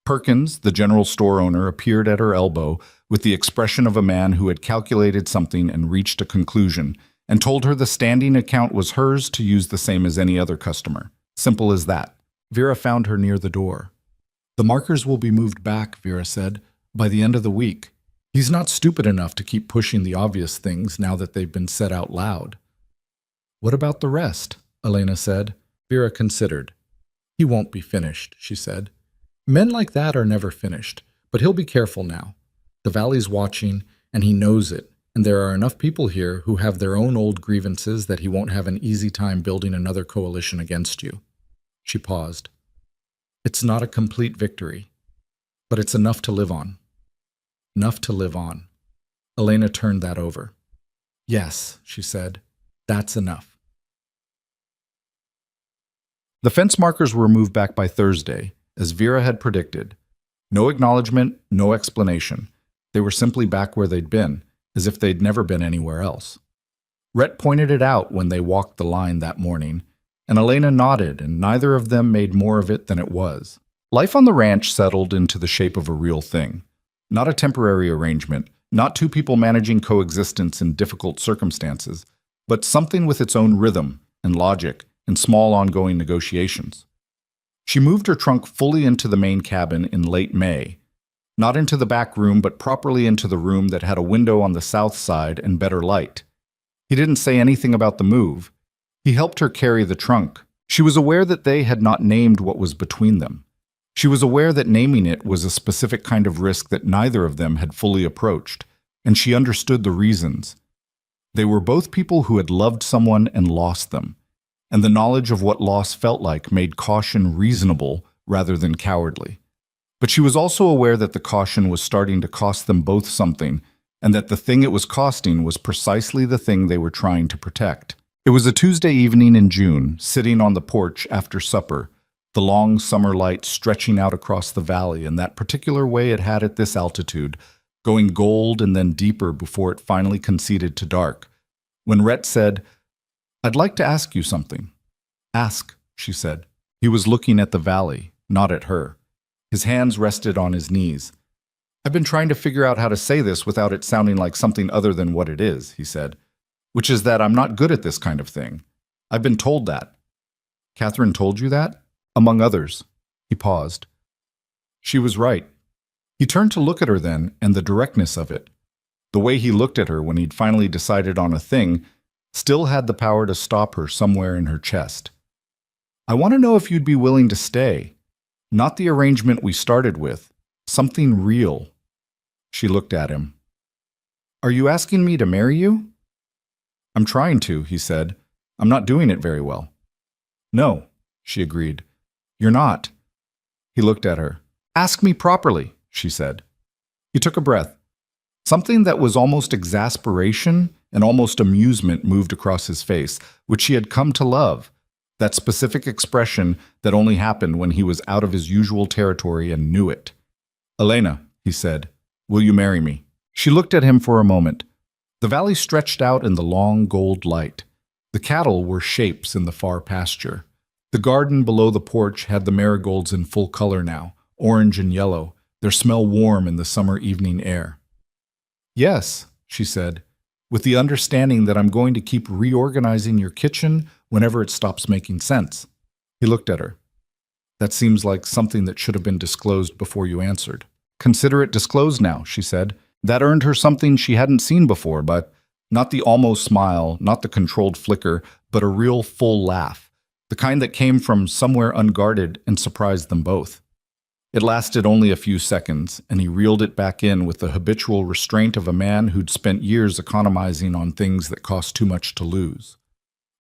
Perkins, the general store owner, appeared at her elbow with the expression of a man who had calculated something and reached a conclusion, and told her the standing account was hers to use the same as any other customer. Simple as that. Vera found her near the door. "The markers will be moved back," Vera said, "by the end of the week. He's not stupid enough to keep pushing the obvious things now that they've been said out loud." "What about the rest?" Elena said. Vera considered. "He won't be finished," she said. "Men like that are never finished, but he'll be careful now. The valley's watching, and he knows it, and there are enough people here who have their own old grievances that he won't have an easy time building another coalition against you." She paused. "It's not a complete victory, but it's enough to live on." Enough to live on. Elena turned that over. "Yes," she said, "that's enough." The fence markers were moved back by Thursday, as Vera had predicted. No acknowledgement, no explanation. They were simply back where they'd been, as if they'd never been anywhere else. Rhett pointed it out when they walked the line that morning, and Elena nodded, and neither of them made more of it than it was. Life on the ranch settled into the shape of a real thing. Not a temporary arrangement, not two people managing coexistence in difficult circumstances, but something with its own rhythm and logic and small ongoing negotiations. She moved her trunk fully into the main cabin in late May. Not into the back room, but properly into the room that had a window on the south side and better light. He didn't say anything about the move. He helped her carry the trunk. She was aware that they had not named what was between them. She was aware that naming it was a specific kind of risk that neither of them had fully approached, and she understood the reasons. They were both people who had loved someone and lost them, and the knowledge of what loss felt like made caution reasonable rather than cowardly. But she was also aware that the caution was starting to cost them both something, and that the thing it was costing was precisely the thing they were trying to protect. It was a Tuesday evening in June, sitting on the porch after supper, the long summer light stretching out across the valley in that particular way it had at this altitude, going gold and then deeper before it finally conceded to dark. When Rhett said, "I'd like to ask you something." "Ask," she said. He was looking at the valley, not at her. His hands rested on his knees. "I've been trying to figure out how to say this without it sounding like something other than what it is," he said, "which is that I'm not good at this kind of thing. I've been told that." "Catherine told you that?" "Among others." He paused. She was right. He turned to look at her then, and the directness of it, the way he looked at her when he'd finally decided on a thing, still had the power to stop her somewhere in her chest. "I want to know if you'd be willing to stay. Not the arrangement we started with. Something real." She looked at him. "Are you asking me to marry you?" "I'm trying to," he said. "I'm not doing it very well." "No," she agreed. "You're not." He looked at her. "Ask me properly," she said. He took a breath. Something that was almost exasperation and almost amusement moved across his face, which he had come to love, that specific expression that only happened when he was out of his usual territory and knew it. "Elena," he said, "will you marry me?" She looked at him for a moment. The valley stretched out in the long gold light. The cattle were shapes in the far pasture. The garden below the porch had the marigolds in full color now, orange and yellow, their smell warm in the summer evening air. "Yes," she said, "with the understanding that I'm going to keep reorganizing your kitchen whenever it stops making sense." He looked at her. "That seems like something that should have been disclosed before you answered." "Consider it disclosed now," she said. That earned her something she hadn't seen before, but not the almost smile, not the controlled flicker, but a real full laugh, the kind that came from somewhere unguarded and surprised them both. It lasted only a few seconds, and he reeled it back in with the habitual restraint of a man who'd spent years economizing on things that cost too much to lose.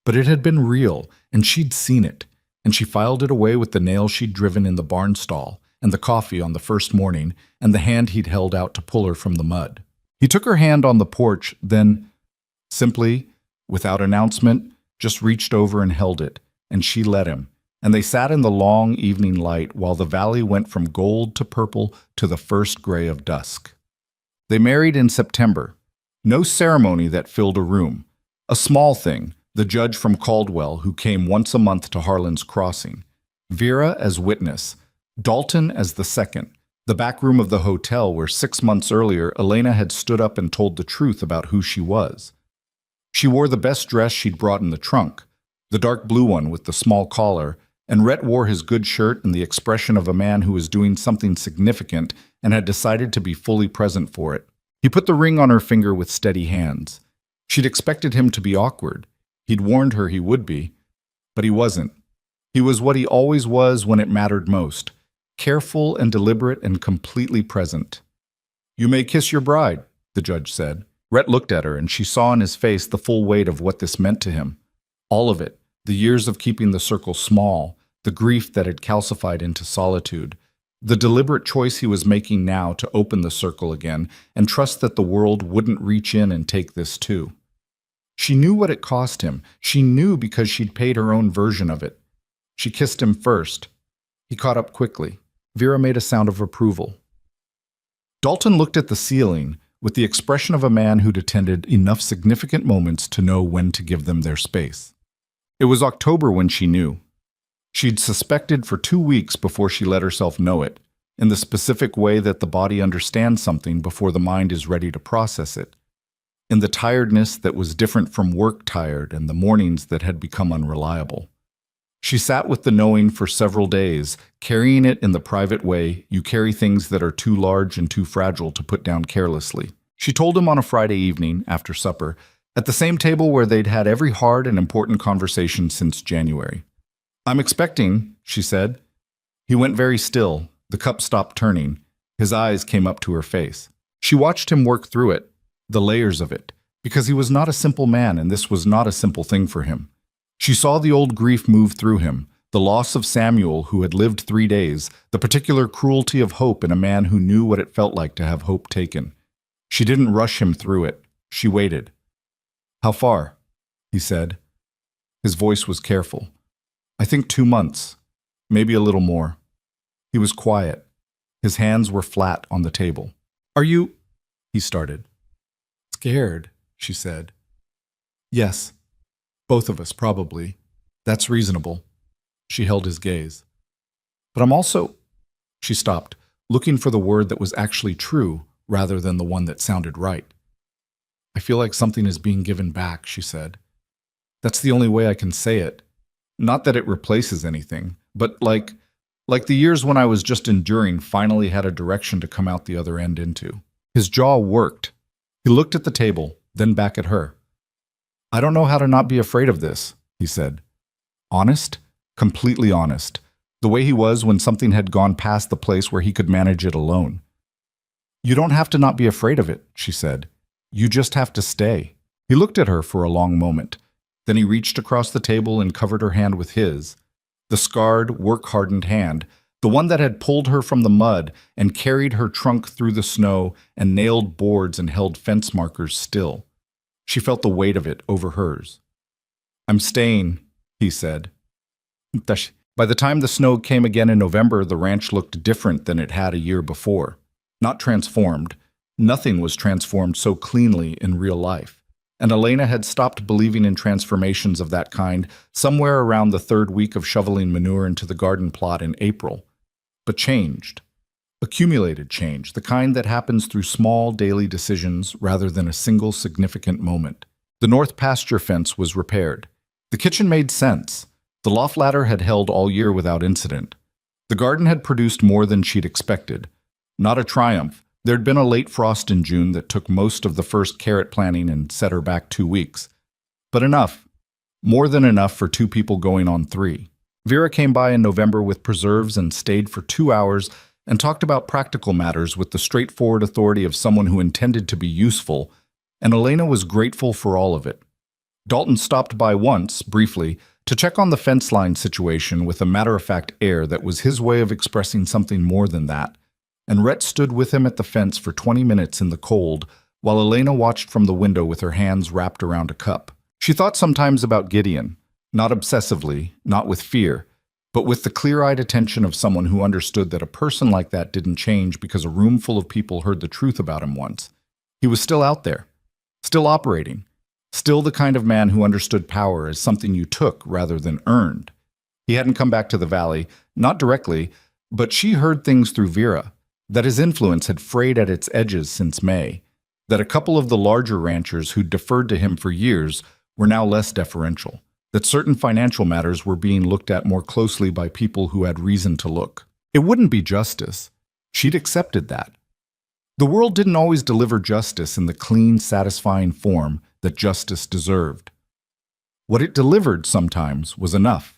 But it had been real, and she'd seen it, and she filed it away with the nail she'd driven in the barn stall, and the coffee on the first morning, and the hand he'd held out to pull her from the mud. He took her hand on the porch, then, simply, without announcement, just reached over and held it, and she let him, and they sat in the long evening light while the valley went from gold to purple to the first gray of dusk. They married in September. No ceremony that filled a room. A small thing, the judge from Caldwell who came once a month to Harlan's Crossing. Vera as witness. Dalton as the second. The back room of the hotel where 6 months earlier Elena had stood up and told the truth about who she was. She wore the best dress she'd brought in the trunk, the dark blue one with the small collar, and Rhett wore his good shirt and the expression of a man who was doing something significant and had decided to be fully present for it. He put the ring on her finger with steady hands. She'd expected him to be awkward. He'd warned her he would be, but he wasn't. He was what he always was when it mattered most, careful and deliberate and completely present. "You may kiss your bride," the judge said. Rhett looked at her, and she saw in his face the full weight of what this meant to him. All of it, the years of keeping the circle small, the grief that had calcified into solitude, the deliberate choice he was making now to open the circle again and trust that the world wouldn't reach in and take this too. She knew what it cost him. She knew because she'd paid her own version of it. She kissed him first. He caught up quickly. Vera made a sound of approval. Dalton looked at the ceiling with the expression of a man who'd attended enough significant moments to know when to give them their space. It was October when she knew. She'd suspected for 2 weeks before she let herself know it, in the specific way that the body understands something before the mind is ready to process it, in the tiredness that was different from work tired and the mornings that had become unreliable. She sat with the knowing for several days, carrying it in the private way you carry things that are too large and too fragile to put down carelessly. She told him on a Friday evening, after supper, at the same table where they'd had every hard and important conversation since January. "I'm expecting," she said. He went very still. The cup stopped turning. His eyes came up to her face. She watched him work through it, the layers of it, because he was not a simple man and this was not a simple thing for him. She saw the old grief move through him, the loss of Samuel who had lived 3 days, the particular cruelty of hope in a man who knew what it felt like to have hope taken. She didn't rush him through it. She waited. "How far?" he said. His voice was careful. "I think 2 months. maybe a little more. He was quiet. His hands were flat on the table. Are you, he started. Scared, she said. Yes, both of us, probably. That's reasonable. She held his gaze. But I'm also, she stopped, looking for the word that was actually true rather than the one that sounded right. I feel like something is being given back, she said. That's the only way I can say it. Not that it replaces anything, but like the years when I was just enduring finally had a direction to come out the other end into. His jaw worked. He looked at the table, then back at her. I don't know how to not be afraid of this, he said. Honest? Completely honest. The way he was when something had gone past the place where he could manage it alone. You don't have to not be afraid of it, she said. You just have to stay. He looked at her for a long moment. Then he reached across the table and covered her hand with his. The scarred, work-hardened hand, the one that had pulled her from the mud and carried her trunk through the snow and nailed boards and held fence markers still. She felt the weight of it over hers. I'm staying, he said. By the time the snow came again in November, the ranch looked different than it had a year before. Not transformed. Nothing was transformed so cleanly in real life. And Elena had stopped believing in transformations of that kind somewhere around the third week of shoveling manure into the garden plot in April. But changed. Accumulated change, the kind that happens through small daily decisions rather than a single significant moment. The north pasture fence was repaired. The kitchen made sense. The loft ladder had held all year without incident. The garden had produced more than she'd expected. Not a triumph. There'd been a late frost in June that took most of the first carrot planting and set her back 2 weeks. But enough. More than enough for 2 people going on 3. Vera came by in November with preserves and stayed for 2 hours and talked about practical matters with the straightforward authority of someone who intended to be useful, and Elena was grateful for all of it. Dalton stopped by once, briefly, to check on the fence line situation with a matter-of-fact air that was his way of expressing something more than that, and Rhett stood with him at the fence for 20 minutes in the cold, while Elena watched from the window with her hands wrapped around a cup. She thought sometimes about Gideon, not obsessively, not with fear, but with the clear-eyed attention of someone who understood that a person like that didn't change because a room full of people heard the truth about him once. He was still out there, still operating, still the kind of man who understood power as something you took rather than earned. He hadn't come back to the valley, not directly, but she heard things through Vera, that his influence had frayed at its edges since May, that a couple of the larger ranchers who'd deferred to him for years were now less deferential, that certain financial matters were being looked at more closely by people who had reason to look. It wouldn't be justice. She'd accepted that. The world didn't always deliver justice in the clean, satisfying form that justice deserved. What it delivered sometimes was enough.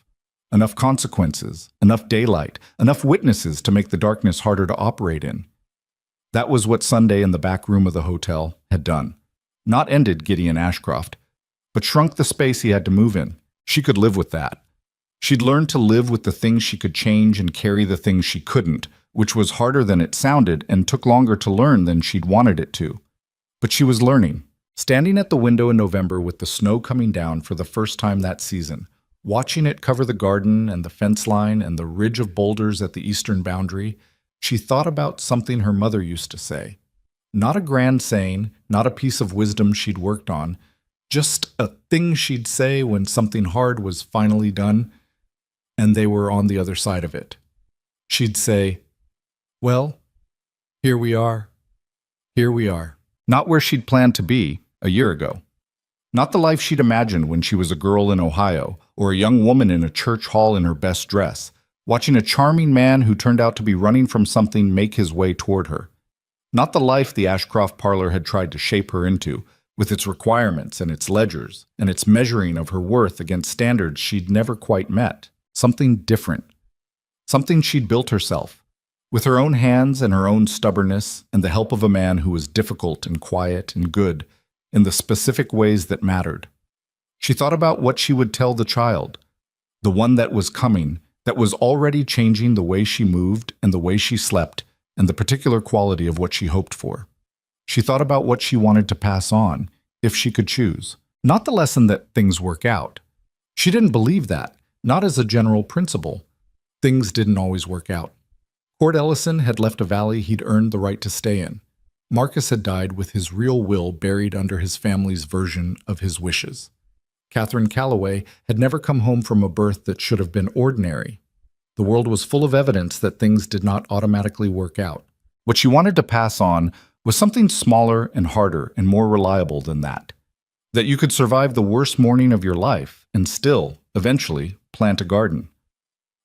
Enough consequences, enough daylight, enough witnesses to make the darkness harder to operate in. That was what Sunday in the back room of the hotel had done. Not ended Gideon Ashcroft, but shrunk the space he had to move in. She could live with that. She'd learned to live with the things she could change and carry the things she couldn't, which was harder than it sounded and took longer to learn than she'd wanted it to. But she was learning. Standing at the window in November with the snow coming down for the first time that season, watching it cover the garden and the fence line and the ridge of boulders at the eastern boundary, she thought about something her mother used to say. Not a grand saying, not a piece of wisdom she'd worked on, just a thing she'd say when something hard was finally done and they were on the other side of it. She'd say, well, here we are. Here we are. Not where she'd planned to be a year ago. Not the life she'd imagined when she was a girl in Ohio, or a young woman in a church hall in her best dress, watching a charming man who turned out to be running from something make his way toward her. Not the life the Ashcroft parlor had tried to shape her into, with its requirements and its ledgers, and its measuring of her worth against standards she'd never quite met. Something different. Something she'd built herself, with her own hands and her own stubbornness, and the help of a man who was difficult and quiet and good, in the specific ways that mattered. She thought about what she would tell the child, the one that was coming, that was already changing the way she moved and the way she slept and the particular quality of what she hoped for. She thought about what she wanted to pass on, if she could choose. Not the lesson that things work out. She didn't believe that, not as a general principle. Things didn't always work out. Cord Ellison had left a valley he'd earned the right to stay in. Marcus had died with his real will buried under his family's version of his wishes. Catherine Calloway had never come home from a birth that should have been ordinary. The world was full of evidence that things did not automatically work out. What she wanted to pass on was something smaller and harder and more reliable than that. That you could survive the worst morning of your life and still, eventually, plant a garden.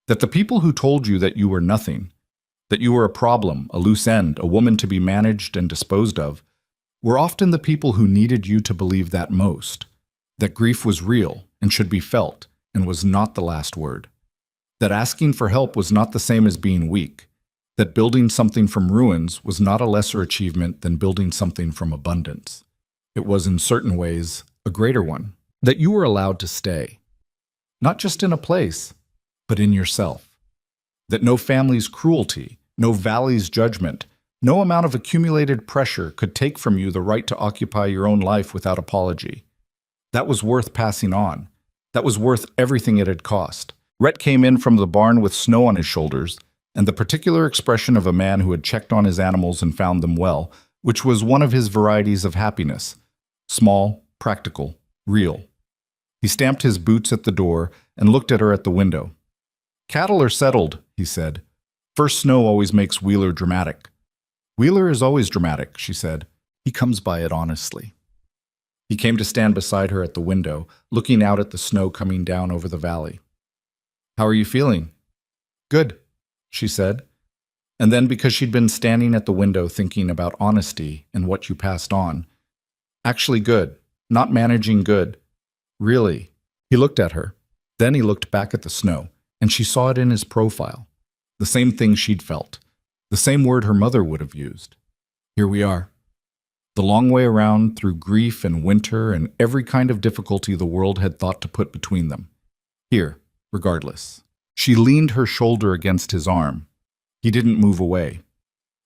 That the people who told you that you were nothing, that you were a problem, a loose end, a woman to be managed and disposed of, were often the people who needed you to believe that most. That grief was real and should be felt and was not the last word. That asking for help was not the same as being weak. That building something from ruins was not a lesser achievement than building something from abundance. It was, in certain ways, a greater one. That you were allowed to stay. Not just in a place, but in yourself. That no family's cruelty, no valley's judgment, no amount of accumulated pressure could take from you the right to occupy your own life without apology. That was worth passing on. That was worth everything it had cost. Rhett came in from the barn with snow on his shoulders, and the particular expression of a man who had checked on his animals and found them well, which was one of his varieties of happiness. Small, practical, real. He stamped his boots at the door and looked at her at the window. "Cattle are settled," he said. "First snow always makes Wheeler dramatic." "Wheeler is always dramatic," she said. "He comes by it honestly." He came to stand beside her at the window, looking out at the snow coming down over the valley. "How are you feeling?" "Good," she said. And then, because she'd been standing at the window thinking about honesty and what you passed on, "Actually good, not managing good. Really." He looked at her. Then he looked back at the snow, and she saw it in his profile. The same thing she'd felt. The same word her mother would have used. Here we are. The long way around through grief and winter and every kind of difficulty the world had thought to put between them. Here, regardless. She leaned her shoulder against his arm. He didn't move away.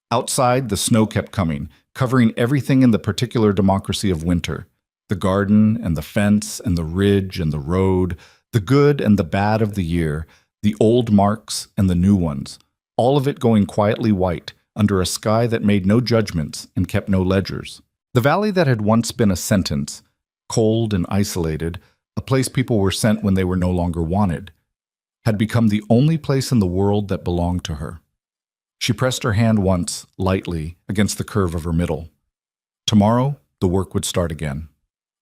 Outside, the snow kept coming, covering everything in the particular democracy of winter. The garden and the fence and the ridge and the road, the good and the bad of the year, the old marks and the new ones, all of it going quietly white under a sky that made no judgments and kept no ledgers. The valley that had once been a sentence, cold and isolated, a place people were sent when they were no longer wanted, had become the only place in the world that belonged to her. She pressed her hand once, lightly, against the curve of her middle. Tomorrow, the work would start again.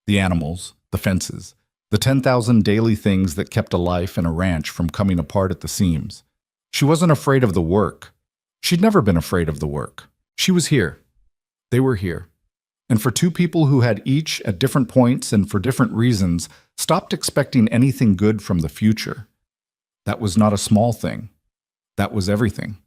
The animals, the fences, the 10,000 daily things that kept a life and a ranch from coming apart at the seams. She wasn't afraid of the work. She'd never been afraid of the work. She was here. They were here. And for two people who had each, at different points and for different reasons, stopped expecting anything good from the future, that was not a small thing. That was everything.